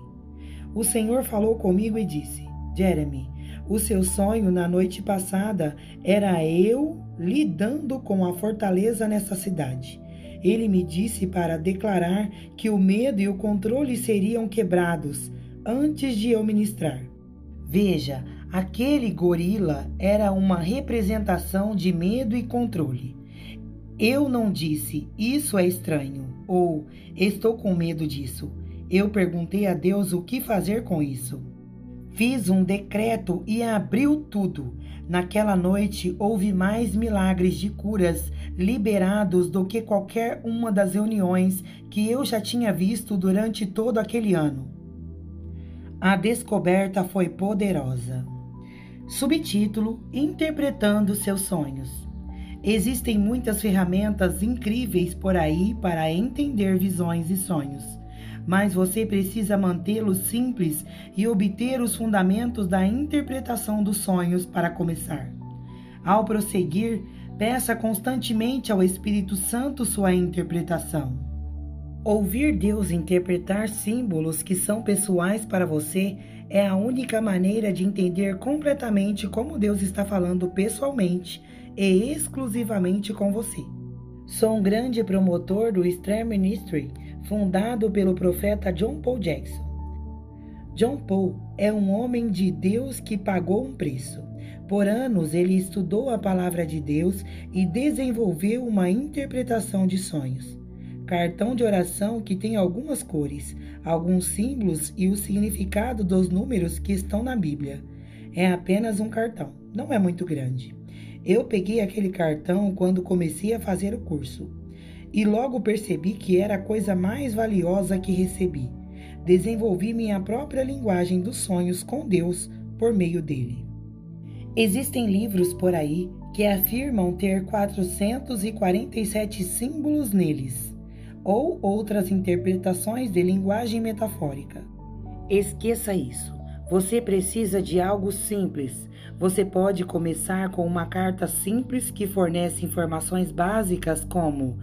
O Senhor falou comigo e disse, Jeremy, o seu sonho na noite passada era eu lidando com a fortaleza nessa cidade. Ele me disse para declarar que o medo e o controle seriam quebrados antes de eu ministrar. Veja, aquele gorila era uma representação de medo e controle. Eu não disse, isso é estranho, ou estou com medo disso. Eu perguntei a Deus o que fazer com isso. Fiz um decreto e abriu tudo. Naquela noite houve mais milagres de curas liberados do que qualquer uma das reuniões que eu já tinha visto durante todo aquele ano. A descoberta foi poderosa. Subtítulo: Interpretando seus sonhos. Existem muitas ferramentas incríveis por aí para entender visões e sonhos, mas você precisa mantê-los simples e obter os fundamentos da interpretação dos sonhos para começar. Ao prosseguir, peça constantemente ao Espírito Santo sua interpretação. Ouvir Deus interpretar símbolos que são pessoais para você é a única maneira de entender completamente como Deus está falando pessoalmente e exclusivamente com você. Sou um grande promotor do Star Ministry, fundado pelo profeta John Paul Jackson. John Paul é um homem de Deus que pagou um preço. Por anos ele estudou a palavra de Deus e desenvolveu uma interpretação de sonhos. Cartão de oração que tem algumas cores, alguns símbolos e o significado dos números que estão na Bíblia. É apenas um cartão, não é muito grande. Eu peguei aquele cartão quando comecei a fazer o curso e logo percebi que era a coisa mais valiosa que recebi. Desenvolvi minha própria linguagem dos sonhos com Deus por meio dele. Existem livros por aí que afirmam ter 447 símbolos neles, ou outras interpretações de linguagem metafórica. Esqueça isso. Você precisa de algo simples. Você pode começar com uma carta simples que fornece informações básicas como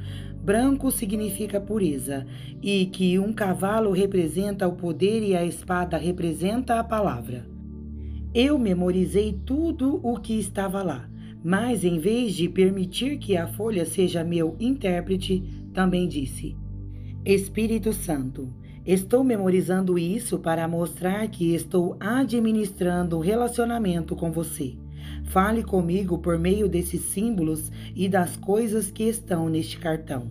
branco significa pureza e que um cavalo representa o poder e a espada representa a palavra. Eu memorizei tudo o que estava lá, mas em vez de permitir que a folha seja meu intérprete, também disse: Espírito Santo, estou memorizando isso para mostrar que estou administrando um relacionamento com você. Fale comigo por meio desses símbolos e das coisas que estão neste cartão.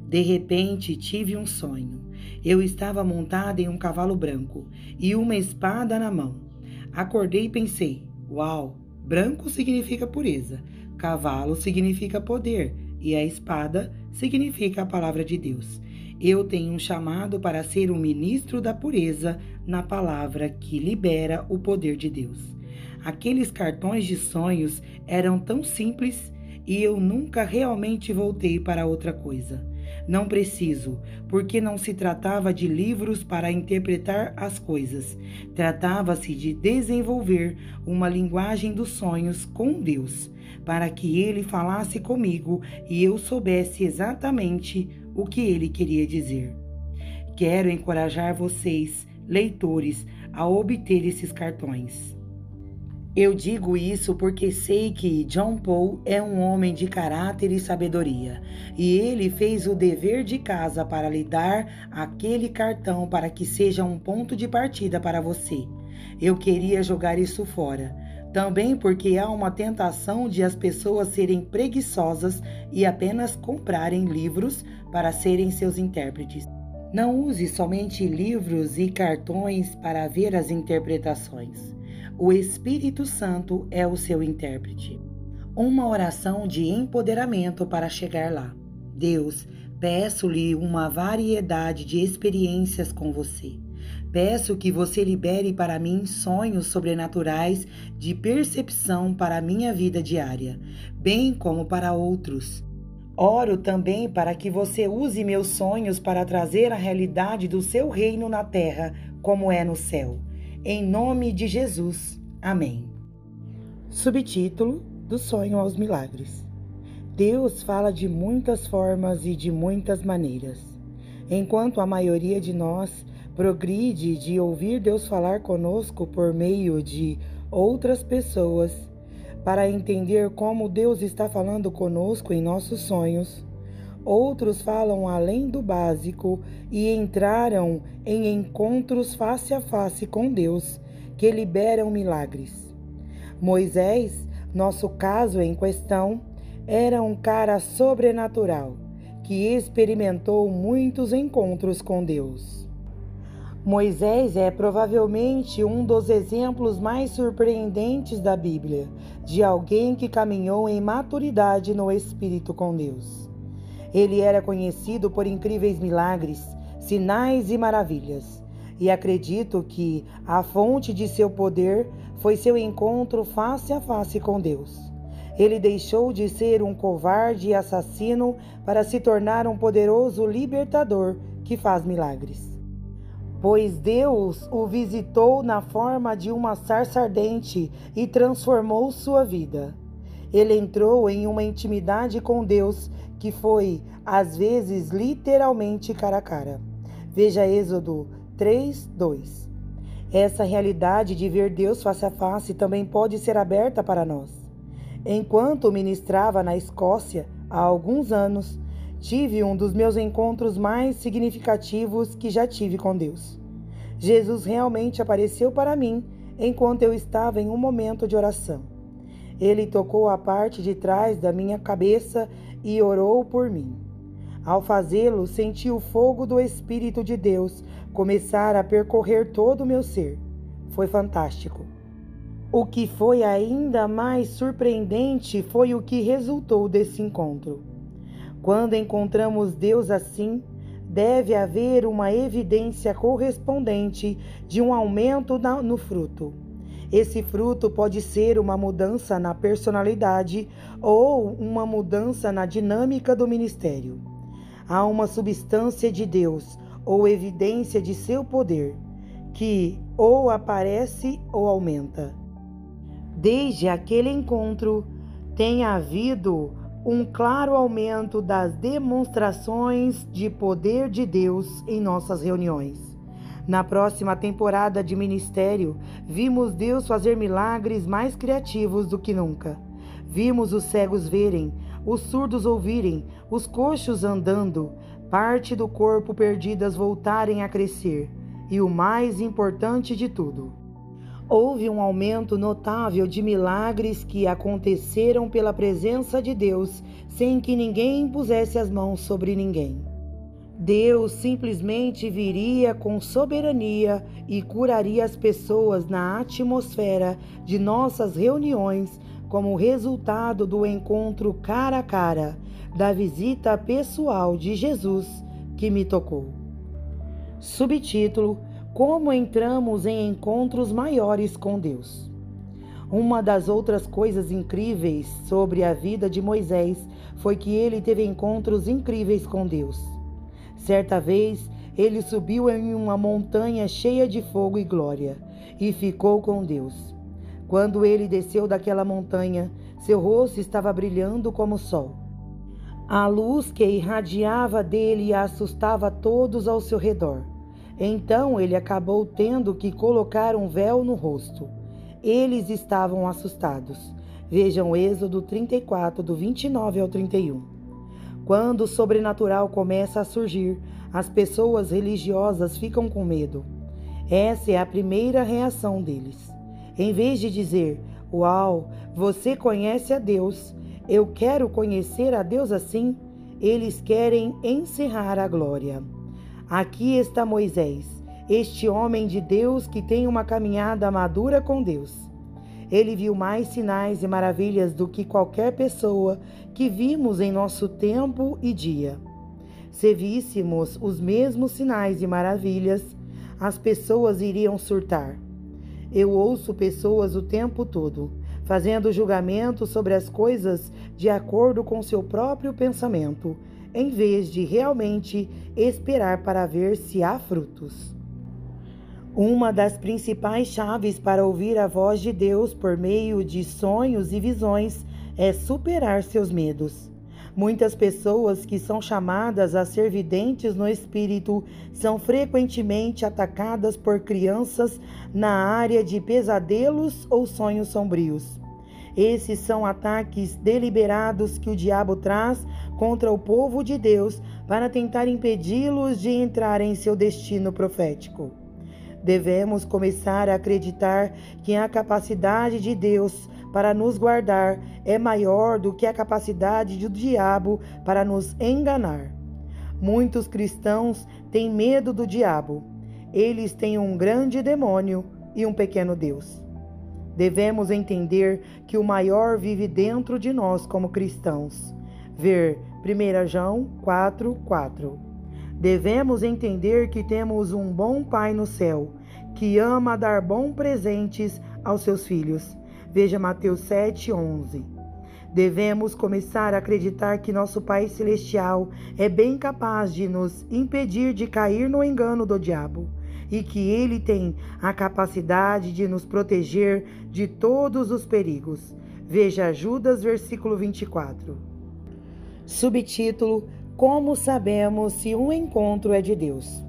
De repente, tive um sonho. Eu estava montada em um cavalo branco e uma espada na mão. Acordei e pensei: uau, branco significa pureza, cavalo significa poder e a espada significa a palavra de Deus. Eu tenho um chamado para ser um ministro da pureza na palavra que libera o poder de Deus. Aqueles cartões de sonhos eram tão simples e eu nunca realmente voltei para outra coisa. Não preciso, porque não se tratava de livros para interpretar as coisas. Tratava-se de desenvolver uma linguagem dos sonhos com Deus, para que Ele falasse comigo e eu soubesse exatamente o que Ele queria dizer. Quero encorajar vocês, leitores, a obter esses cartões. Eu digo isso porque sei que John Paul é um homem de caráter e sabedoria, e ele fez o dever de casa para lhe dar aquele cartão para que seja um ponto de partida para você. Eu queria jogar isso fora. Também porque há uma tentação de as pessoas serem preguiçosas e apenas comprarem livros para serem seus intérpretes. Não use somente livros e cartões para ver as interpretações. O Espírito Santo é o seu intérprete. Uma oração de empoderamento para chegar lá. Deus, peço-lhe uma variedade de experiências com você. Peço que você libere para mim sonhos sobrenaturais de percepção para a minha vida diária, bem como para outros. Oro também para que você use meus sonhos para trazer a realidade do seu reino na terra, como é no céu. Em nome de Jesus. Amém. Subtítulo do Sonho aos Milagres. Deus fala de muitas formas e de muitas maneiras. Enquanto a maioria de nós progride de ouvir Deus falar conosco por meio de outras pessoas, para entender como Deus está falando conosco em nossos sonhos, outros falam além do básico e entraram em encontros face a face com Deus, que liberam milagres. Moisés, nosso caso em questão, era um cara sobrenatural, que experimentou muitos encontros com Deus. Moisés é provavelmente um dos exemplos mais surpreendentes da Bíblia, de alguém que caminhou em maturidade no Espírito com Deus. Ele era conhecido por incríveis milagres, sinais e maravilhas, e acredito que a fonte de seu poder foi seu encontro face a face com Deus. Ele deixou de ser um covarde e assassino para se tornar um poderoso libertador que faz milagres. Pois Deus o visitou na forma de uma sarça ardente e transformou sua vida. Ele entrou em uma intimidade com Deus que foi, às vezes, literalmente cara a cara. Veja Êxodo 3:2. Essa realidade de ver Deus face a face também pode ser aberta para nós. Enquanto ministrava na Escócia há alguns anos, tive um dos meus encontros mais significativos que já tive com Deus. Jesus realmente apareceu para mim enquanto eu estava em um momento de oração. Ele tocou a parte de trás da minha cabeça e orou por mim. Ao fazê-lo, senti o fogo do Espírito de Deus começar a percorrer todo o meu ser. Foi fantástico. O que foi ainda mais surpreendente foi o que resultou desse encontro. Quando encontramos Deus assim, deve haver uma evidência correspondente de um aumento no fruto. Esse fruto pode ser uma mudança na personalidade ou uma mudança na dinâmica do ministério. Há uma substância de Deus ou evidência de seu poder que ou aparece ou aumenta. Desde aquele encontro, tem havido um claro aumento das demonstrações de poder de Deus em nossas reuniões. Na próxima temporada de ministério, vimos Deus fazer milagres mais criativos do que nunca. Vimos os cegos verem, os surdos ouvirem, os coxos andando, parte do corpo perdidas voltarem a crescer. E o mais importante de tudo, houve um aumento notável de milagres que aconteceram pela presença de Deus, sem que ninguém impusesse as mãos sobre ninguém. Deus simplesmente viria com soberania e curaria as pessoas na atmosfera de nossas reuniões como resultado do encontro cara a cara, da visita pessoal de Jesus que me tocou. Subtítulo: Como entramos em encontros maiores com Deus. Uma das outras coisas incríveis sobre a vida de Moisés foi que ele teve encontros incríveis com Deus. Certa vez, ele subiu em uma montanha cheia de fogo e glória e ficou com Deus. Quando ele desceu daquela montanha, seu rosto estava brilhando como o sol. A luz que irradiava dele assustava todos ao seu redor. Então ele acabou tendo que colocar um véu no rosto. eles estavam assustados. Vejam Êxodo 34, do 29 ao 31. Quando o sobrenatural começa a surgir, as pessoas religiosas ficam com medo. Essa é a primeira reação deles. Em vez de dizer, uau, você conhece a Deus, eu quero conhecer a Deus assim, eles querem encerrar a glória. Aqui está Moisés, este homem de Deus que tem uma caminhada madura com Deus. Ele viu mais sinais e maravilhas do que qualquer pessoa que vimos em nosso tempo e dia. Se víssemos os mesmos sinais e maravilhas, as pessoas iriam surtar. Eu ouço pessoas o tempo todo, fazendo julgamento sobre as coisas de acordo com seu próprio pensamento, em vez de realmente esperar para ver se há frutos. Uma das principais chaves para ouvir a voz de Deus por meio de sonhos e visões é superar seus medos. Muitas pessoas que são chamadas a ser videntes no espírito são frequentemente atacadas por crianças na área de pesadelos ou sonhos sombrios. Esses são ataques deliberados que o diabo traz contra o povo de Deus para tentar impedi-los de entrar em seu destino profético. Devemos começar a acreditar que a capacidade de Deus para nos guardar é maior do que a capacidade do diabo para nos enganar. Muitos cristãos têm medo do diabo. Eles têm um grande demônio e um pequeno Deus. Devemos entender que o maior vive dentro de nós como cristãos. Ver 1 João 4:4. Devemos entender que temos um bom Pai no céu, que ama dar bons presentes aos seus filhos. Veja Mateus 7:11. Devemos começar a acreditar que nosso Pai Celestial é bem capaz de nos impedir de cair no engano do diabo e que Ele tem a capacidade de nos proteger de todos os perigos. Veja Judas, versículo 24. Subtítulo: Como sabemos se um encontro é de Deus?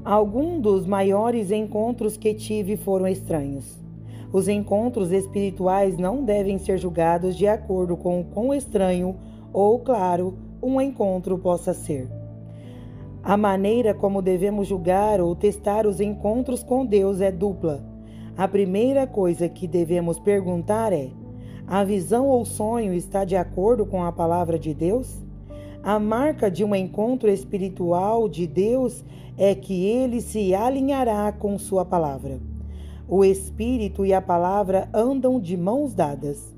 Alguns dos maiores encontros que tive foram estranhos. Os encontros espirituais não devem ser julgados de acordo com o quão estranho ou claro um encontro possa ser. A maneira como devemos julgar ou testar os encontros com Deus é dupla. A primeira coisa que devemos perguntar é: a visão ou sonho está de acordo com a palavra de Deus? A marca de um encontro espiritual de Deus é que ele se alinhará com sua palavra. O Espírito e a palavra andam de mãos dadas.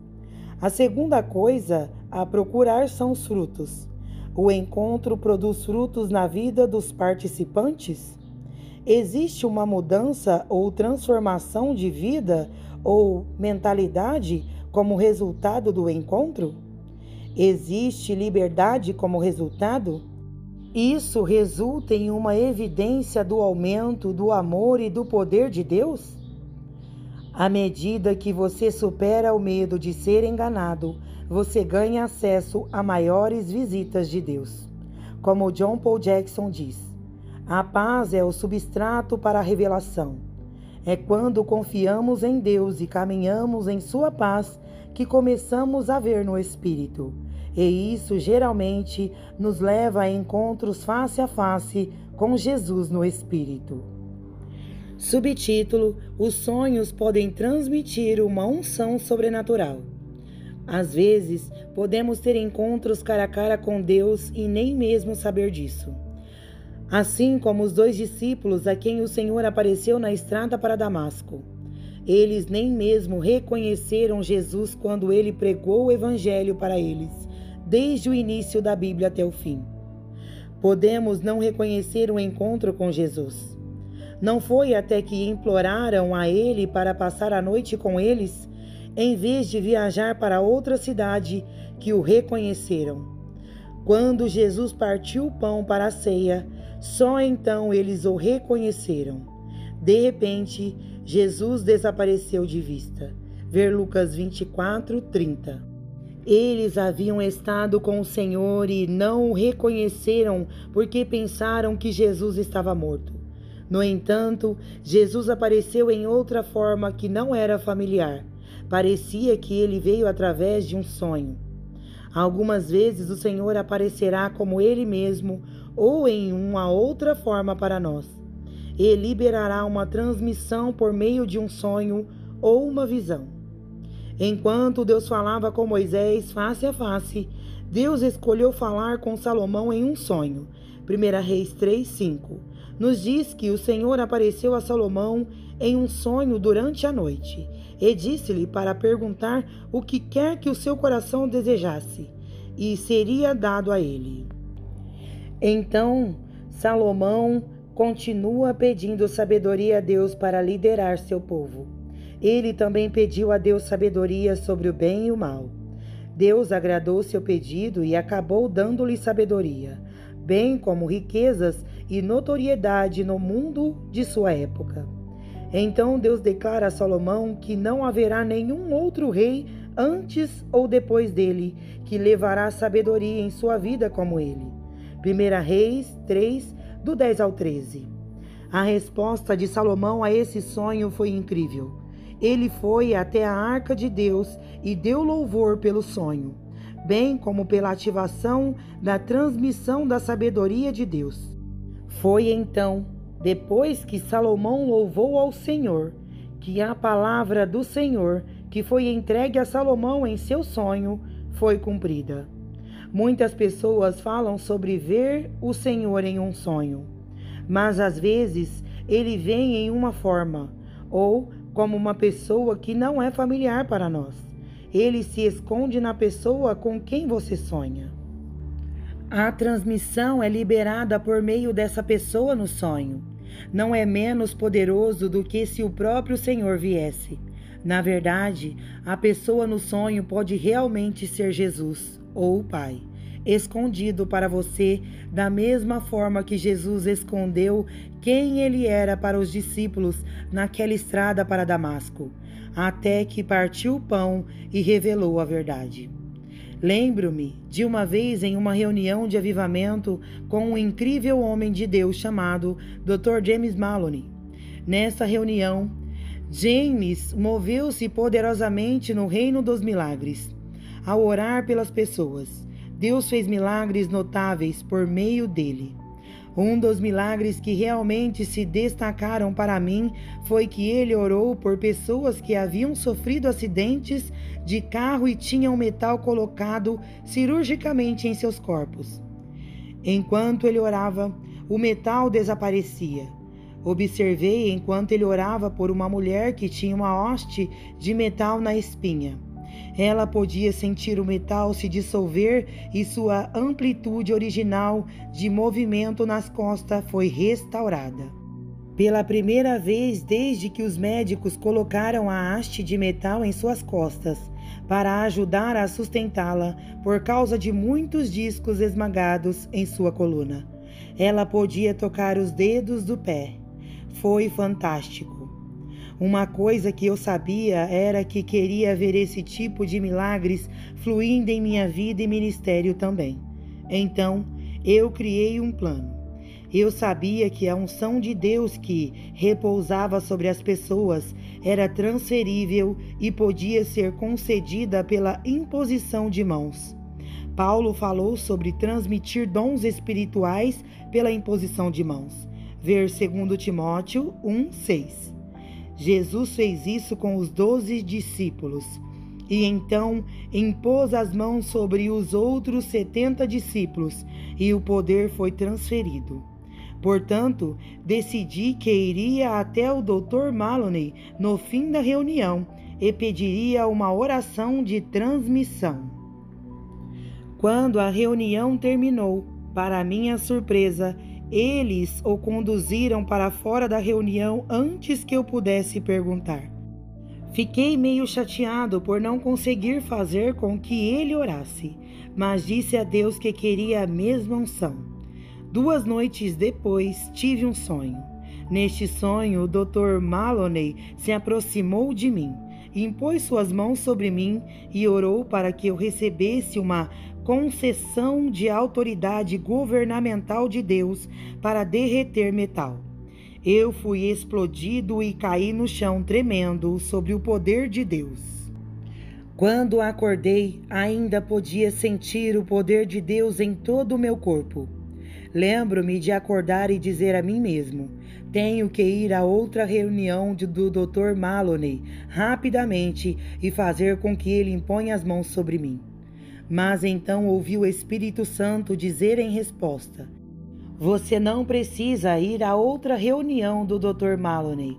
A segunda coisa a procurar são os frutos. O encontro produz frutos na vida dos participantes? Existe uma mudança ou transformação de vida ou mentalidade como resultado do encontro? Existe liberdade como resultado? Isso resulta em uma evidência do aumento do amor e do poder de Deus? À medida que você supera o medo de ser enganado, você ganha acesso a maiores visitas de Deus. Como John Paul Jackson diz, a paz é o substrato para a revelação. É quando confiamos em Deus e caminhamos em sua paz que começamos a ver no Espírito. E isso geralmente nos leva a encontros face a face com Jesus no Espírito. Subtítulo: Os sonhos podem transmitir uma unção sobrenatural. Às vezes, podemos ter encontros cara a cara com Deus e nem mesmo saber disso. Assim como os 2 discípulos a quem o Senhor apareceu na estrada para Damasco. Eles nem mesmo reconheceram Jesus quando ele pregou o Evangelho para eles, desde o início da Bíblia até o fim. Podemos não reconhecer o encontro com Jesus. Não foi até que imploraram a ele para passar a noite com eles, em vez de viajar para outra cidade, que o reconheceram. Quando Jesus partiu o pão para a ceia, só então eles o reconheceram. De repente, Jesus desapareceu de vista. Ver Lucas 24:30. Eles haviam estado com o Senhor e não o reconheceram porque pensaram que Jesus estava morto. No entanto, Jesus apareceu em outra forma que não era familiar. Parecia que ele veio através de um sonho. Algumas vezes o Senhor aparecerá como Ele mesmo ou em uma outra forma para nós. Ele liberará uma transmissão por meio de um sonho ou uma visão. Enquanto Deus falava com Moisés face a face, Deus escolheu falar com Salomão em um sonho. 1 Reis 3:5 nos diz que o Senhor apareceu a Salomão em um sonho durante a noite e disse-lhe para perguntar o que quer que o seu coração desejasse, e seria dado a ele. Então, Salomão continua pedindo sabedoria a Deus para liderar seu povo. Ele também pediu a Deus sabedoria sobre o bem e o mal. Deus agradou seu pedido e acabou dando-lhe sabedoria, bem como riquezas e notoriedade no mundo de sua época. Então Deus declara a Salomão que não haverá nenhum outro rei antes ou depois dele que levará sabedoria em sua vida como ele. 1 Reis 3, do 10 ao 13. A resposta de Salomão a esse sonho foi incrível. Ele foi até a arca de Deus e deu louvor pelo sonho, bem como pela ativação da transmissão da sabedoria de Deus. Foi então, depois que Salomão louvou ao Senhor, que a palavra do Senhor, que foi entregue a Salomão em seu sonho, foi cumprida. Muitas pessoas falam sobre ver o Senhor em um sonho, mas às vezes ele vem em uma forma, ou como uma pessoa que não é familiar para nós. Ele se esconde na pessoa com quem você sonha. A transmissão é liberada por meio dessa pessoa no sonho. Não é menos poderoso do que se o próprio Senhor viesse. Na verdade, a pessoa no sonho pode realmente ser Jesus ou o Pai, escondido para você da mesma forma que Jesus escondeu quem ele era para os discípulos naquela estrada para Damasco, até que partiu o pão e revelou a verdade. Lembro-me de uma vez em uma reunião de avivamento com um incrível homem de Deus chamado Dr. James Maloney. Nessa reunião, James moveu-se poderosamente no reino dos milagres. Ao orar pelas pessoas, Deus fez milagres notáveis por meio dele. Um dos milagres que realmente se destacaram para mim foi que ele orou por pessoas que haviam sofrido acidentes de carro e tinham metal colocado cirurgicamente em seus corpos. Enquanto ele orava, o metal desaparecia. Observei enquanto ele orava por uma mulher que tinha uma haste de metal na espinha. Ela podia sentir o metal se dissolver e sua amplitude original de movimento nas costas foi restaurada. Pela primeira vez desde que os médicos colocaram a haste de metal em suas costas para ajudar a sustentá-la por causa de muitos discos esmagados em sua coluna, ela podia tocar os dedos do pé. Foi fantástico. Uma coisa que eu sabia era que queria ver esse tipo de milagres fluindo em minha vida e ministério também. Então, eu criei um plano. Eu sabia que a unção de Deus que repousava sobre as pessoas era transferível e podia ser concedida pela imposição de mãos. Paulo falou sobre transmitir dons espirituais pela imposição de mãos. Ver 2 Timóteo 1:6. Jesus fez isso com os 12 discípulos e então impôs as mãos sobre os outros 70 discípulos e o poder foi transferido. Portanto, decidi que iria até o Dr. Maloney no fim da reunião e pediria uma oração de transmissão. Quando a reunião terminou, para minha surpresa, eles o conduziram para fora da reunião antes que eu pudesse perguntar. Fiquei meio chateado por não conseguir fazer com que ele orasse, mas disse a Deus que queria a mesma unção. 2 noites depois, tive um sonho. Neste sonho, o Dr. Maloney se aproximou de mim, impôs suas mãos sobre mim e orou para que eu recebesse uma concessão de autoridade governamental de Deus para derreter metal. Eu fui explodido e caí no chão tremendo sob o poder de Deus. Quando acordei, ainda podia sentir o poder de Deus em todo o meu corpo. Lembro-me de acordar e dizer a mim mesmo: tenho que ir a outra reunião do Dr. Maloney rapidamente e fazer com que ele imponha as mãos sobre mim. Mas então ouvi o Espírito Santo dizer em resposta: você não precisa ir a outra reunião do Dr. Maloney.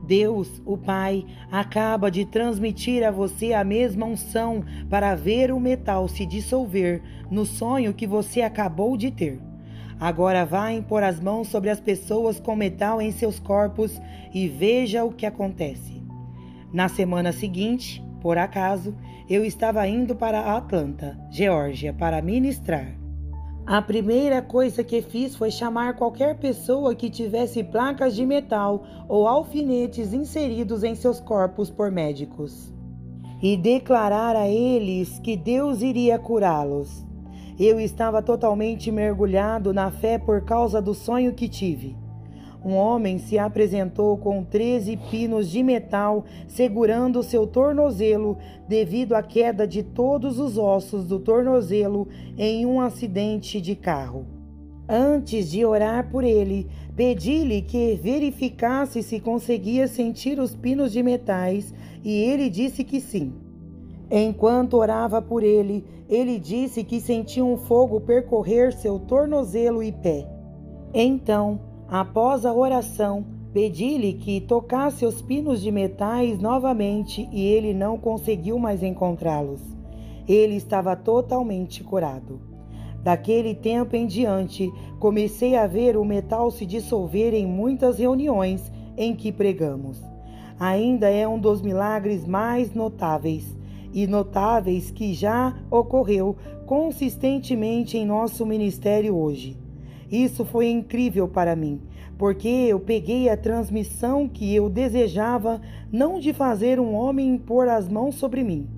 Deus, o Pai, acaba de transmitir a você a mesma unção para ver o metal se dissolver no sonho que você acabou de ter. Agora vá impor as mãos sobre as pessoas com metal em seus corpos e veja o que acontece. Na semana seguinte, por acaso, eu estava indo para Atlanta, Geórgia, para ministrar. A primeira coisa que fiz foi chamar qualquer pessoa que tivesse placas de metal ou alfinetes inseridos em seus corpos por médicos e declarar a eles que Deus iria curá-los. Eu estava totalmente mergulhado na fé por causa do sonho que tive. Um homem se apresentou com 13 pinos de metal segurando seu tornozelo devido à queda de todos os ossos do tornozelo em um acidente de carro. Antes de orar por ele, pedi-lhe que verificasse se conseguia sentir os pinos de metais e ele disse que sim. Enquanto orava por ele, ele disse que sentia um fogo percorrer seu tornozelo e pé. Então, após a oração, pedi-lhe que tocasse os pinos de metais novamente e ele não conseguiu mais encontrá-los. Ele estava totalmente curado. Daquele tempo em diante, comecei a ver o metal se dissolver em muitas reuniões em que pregamos. Ainda é um dos milagres mais notáveis que já ocorreu consistentemente em nosso ministério hoje. Isso foi incrível para mim, porque eu peguei a transmissão que eu desejava, não de fazer um homem impor as mãos sobre mim,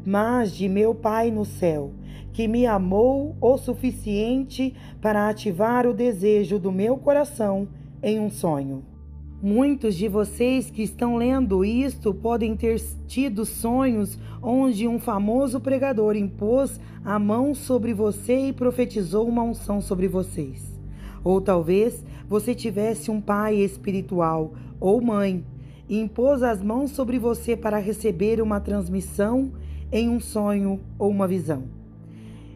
mas de meu Pai no céu, que me amou o suficiente para ativar o desejo do meu coração em um sonho. Muitos de vocês que estão lendo isto podem ter tido sonhos onde um famoso pregador impôs a mão sobre você e profetizou uma unção sobre vocês. Ou talvez você tivesse um pai espiritual ou mãe e impôs as mãos sobre você para receber uma transmissão em um sonho ou uma visão.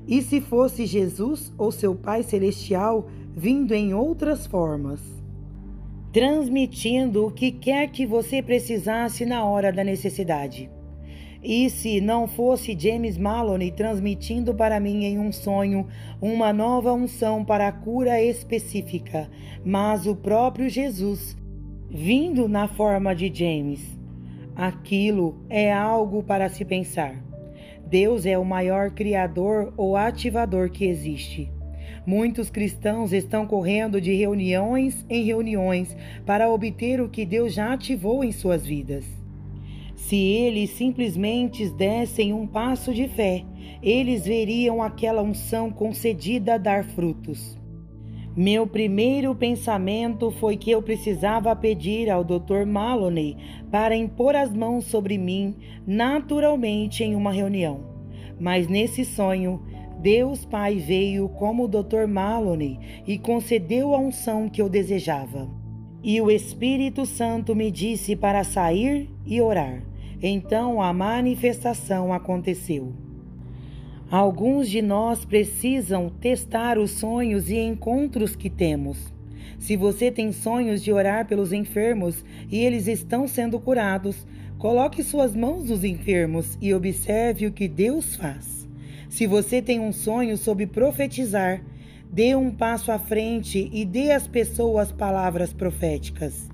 E se fosse Jesus ou seu Pai Celestial vindo em outras formas, transmitindo o que quer que você precisasse na hora da necessidade? E se não fosse James Maloney transmitindo para mim em um sonho uma nova unção para a cura específica, mas o próprio Jesus vindo na forma de James? Aquilo é algo para se pensar. Deus é o maior criador ou ativador que existe. Muitos cristãos estão correndo de reuniões em reuniões para obter o que Deus já ativou em suas vidas. Se eles simplesmente dessem um passo de fé, eles veriam aquela unção concedida dar frutos. Meu primeiro pensamento foi que eu precisava pedir ao Dr. Maloney para impor as mãos sobre mim naturalmente em uma reunião. Mas nesse sonho, Deus Pai veio como o Dr. Maloney e concedeu a unção que eu desejava. E o Espírito Santo me disse para sair e orar. Então a manifestação aconteceu. Alguns de nós precisam testar os sonhos e encontros que temos. Se você tem sonhos de orar pelos enfermos e eles estão sendo curados, coloque suas mãos nos enfermos e observe o que Deus faz. Se você tem um sonho sobre profetizar, dê um passo à frente e dê às pessoas palavras proféticas.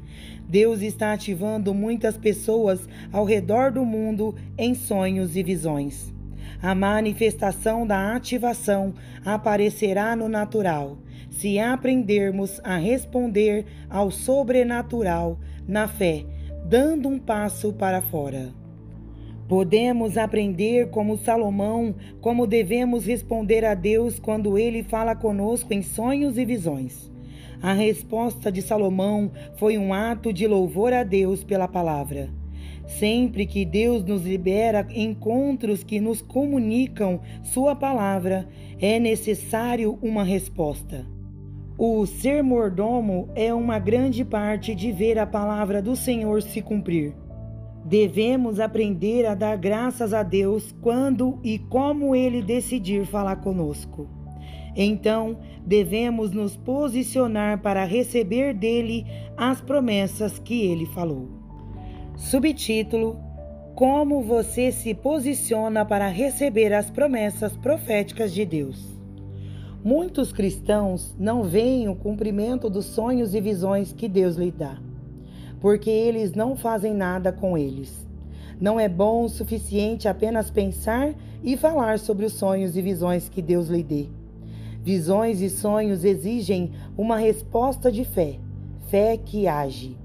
Deus está ativando muitas pessoas ao redor do mundo em sonhos e visões. A manifestação da ativação aparecerá no natural, se aprendermos a responder ao sobrenatural na fé, dando um passo para fora. Podemos aprender como Salomão, como devemos responder a Deus quando Ele fala conosco em sonhos e visões. A resposta de Salomão foi um ato de louvor a Deus pela palavra. Sempre que Deus nos libera encontros que nos comunicam sua palavra, é necessário uma resposta. O ser mordomo é uma grande parte de ver a palavra do Senhor se cumprir. Devemos aprender a dar graças a Deus quando e como Ele decidir falar conosco. Então, devemos nos posicionar para receber dele as promessas que ele falou. Subtítulo: Como você se posiciona para receber as promessas proféticas de Deus? Muitos cristãos não veem o cumprimento dos sonhos e visões que Deus lhe dá, porque eles não fazem nada com eles. Não é bom o suficiente apenas pensar e falar sobre os sonhos e visões que Deus lhe dê. Visões e sonhos exigem uma resposta de fé, fé que age.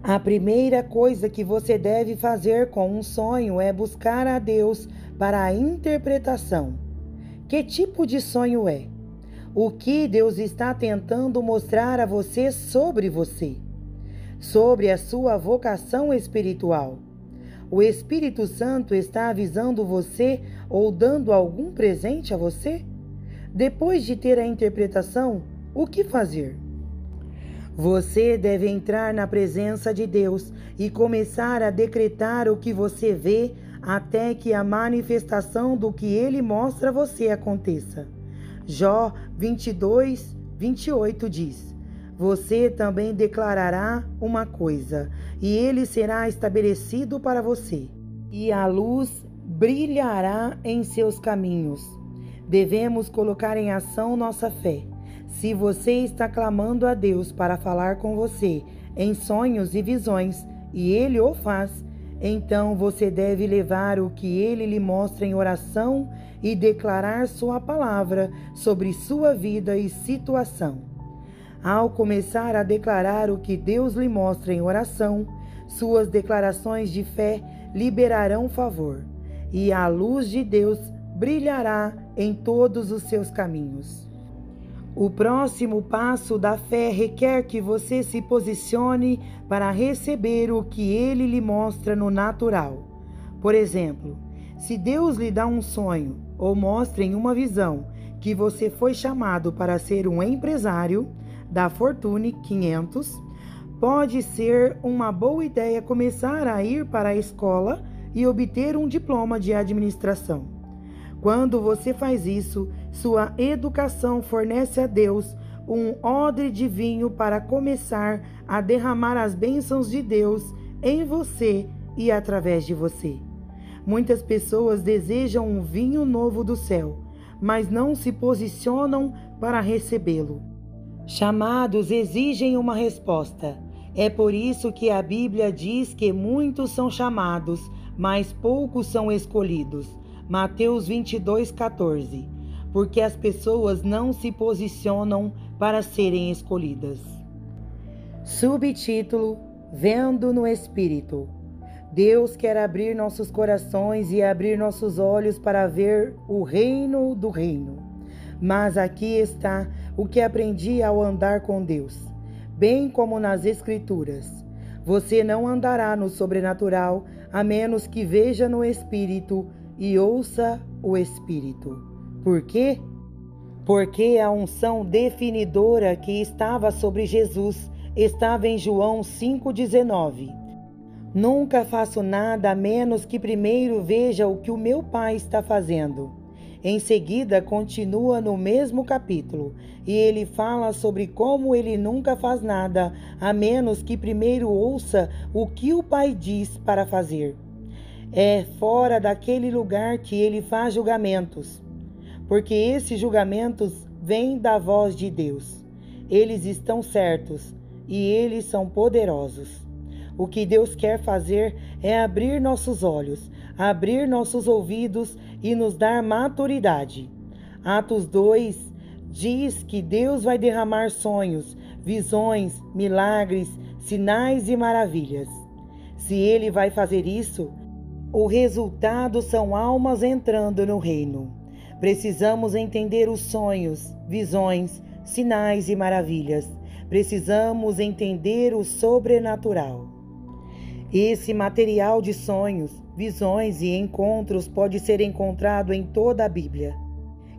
A primeira coisa que você deve fazer com um sonho é buscar a Deus para a interpretação. Que tipo de sonho é? O que Deus está tentando mostrar a você? Sobre a sua vocação espiritual. O Espírito Santo está avisando você ou dando algum presente a você? Depois de ter a interpretação, o que fazer? Você deve entrar na presença de Deus e começar a decretar o que você vê até que a manifestação do que Ele mostra a você aconteça. Jó 22, 28 diz: Você também declarará uma coisa, e ele será estabelecido para você, e a luz brilhará em seus caminhos. Devemos colocar em ação nossa fé. Se você está clamando a Deus para falar com você em sonhos e visões, e Ele o faz, então você deve levar o que Ele lhe mostra em oração e declarar sua palavra sobre sua vida e situação. Ao começar a declarar o que Deus lhe mostra em oração, suas declarações de fé liberarão favor, e a luz de Deus brilhará em todos os seus caminhos. O próximo passo da fé requer que você se posicione para receber o que Ele lhe mostra no natural. Por exemplo, se Deus lhe dá um sonho ou mostra em uma visão que você foi chamado para ser um empresário da Fortune 500, pode ser uma boa ideia começar a ir para a escola e obter um diploma de administração. Quando você faz isso, sua educação fornece a Deus um odre de vinho para começar a derramar as bênçãos de Deus em você e através de você. Muitas pessoas desejam um vinho novo do céu, mas não se posicionam para recebê-lo. Chamados exigem uma resposta. É por isso que a Bíblia diz que muitos são chamados, mas poucos são escolhidos. Mateus 22:14. Porque as pessoas não se posicionam para serem escolhidas. Subtítulo: Vendo no Espírito. Deus quer abrir nossos corações e abrir nossos olhos para ver o reino do reino. Mas aqui está o que aprendi ao andar com Deus, bem como nas Escrituras. Você não andará no sobrenatural a menos que veja no Espírito e ouça o Espírito. Por quê? Porque a unção definidora que estava sobre Jesus estava em João 5,19. Nunca faço nada a menos que primeiro veja o que o meu Pai está fazendo. Em seguida, continua no mesmo capítulo, e ele fala sobre como ele nunca faz nada a menos que primeiro ouça o que o Pai diz para fazer. É fora daquele lugar que ele faz julgamentos, porque esses julgamentos vêm da voz de Deus. Eles estão certos e eles são poderosos. O que Deus quer fazer é abrir nossos olhos, abrir nossos ouvidos e nos dar maturidade. Atos 2 diz que Deus vai derramar sonhos, visões, milagres, sinais e maravilhas. Se Ele vai fazer isso, o resultado são almas entrando no reino. Precisamos entender os sonhos, visões, sinais e maravilhas. Precisamos entender o sobrenatural. Esse material de sonhos, visões e encontros pode ser encontrado em toda a Bíblia.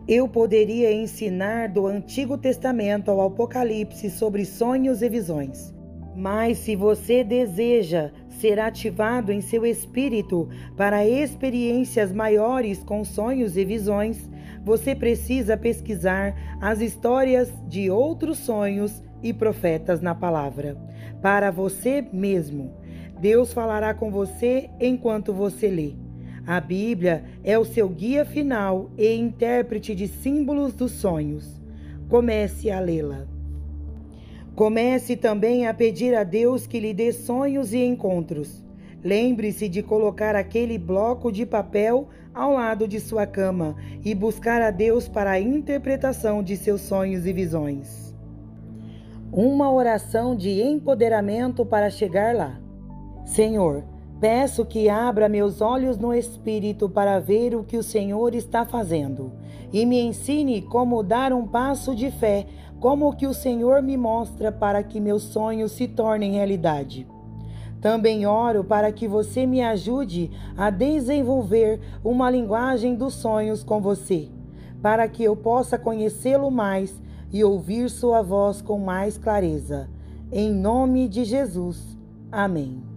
Eu poderia ensinar do Antigo Testamento ao Apocalipse sobre sonhos e visões. Mas se você deseja ser ativado em seu espírito para experiências maiores com sonhos e visões, você precisa pesquisar as histórias de outros sonhos e profetas na palavra, para você mesmo. Deus falará com você enquanto você lê. A Bíblia é o seu guia final e intérprete de símbolos dos sonhos. Comece a lê-la. Comece também a pedir a Deus que lhe dê sonhos e encontros. Lembre-se de colocar aquele bloco de papel ao lado de sua cama e buscar a Deus para a interpretação de seus sonhos e visões. Uma oração de empoderamento para chegar lá. Senhor, peço que abra meus olhos no Espírito para ver o que o Senhor está fazendo e me ensine como dar um passo de fé, como o que o Senhor me mostra para que meus sonhos se tornem realidade. Também oro para que você me ajude a desenvolver uma linguagem dos sonhos com você, para que eu possa conhecê-lo mais e ouvir sua voz com mais clareza. Em nome de Jesus. Amém.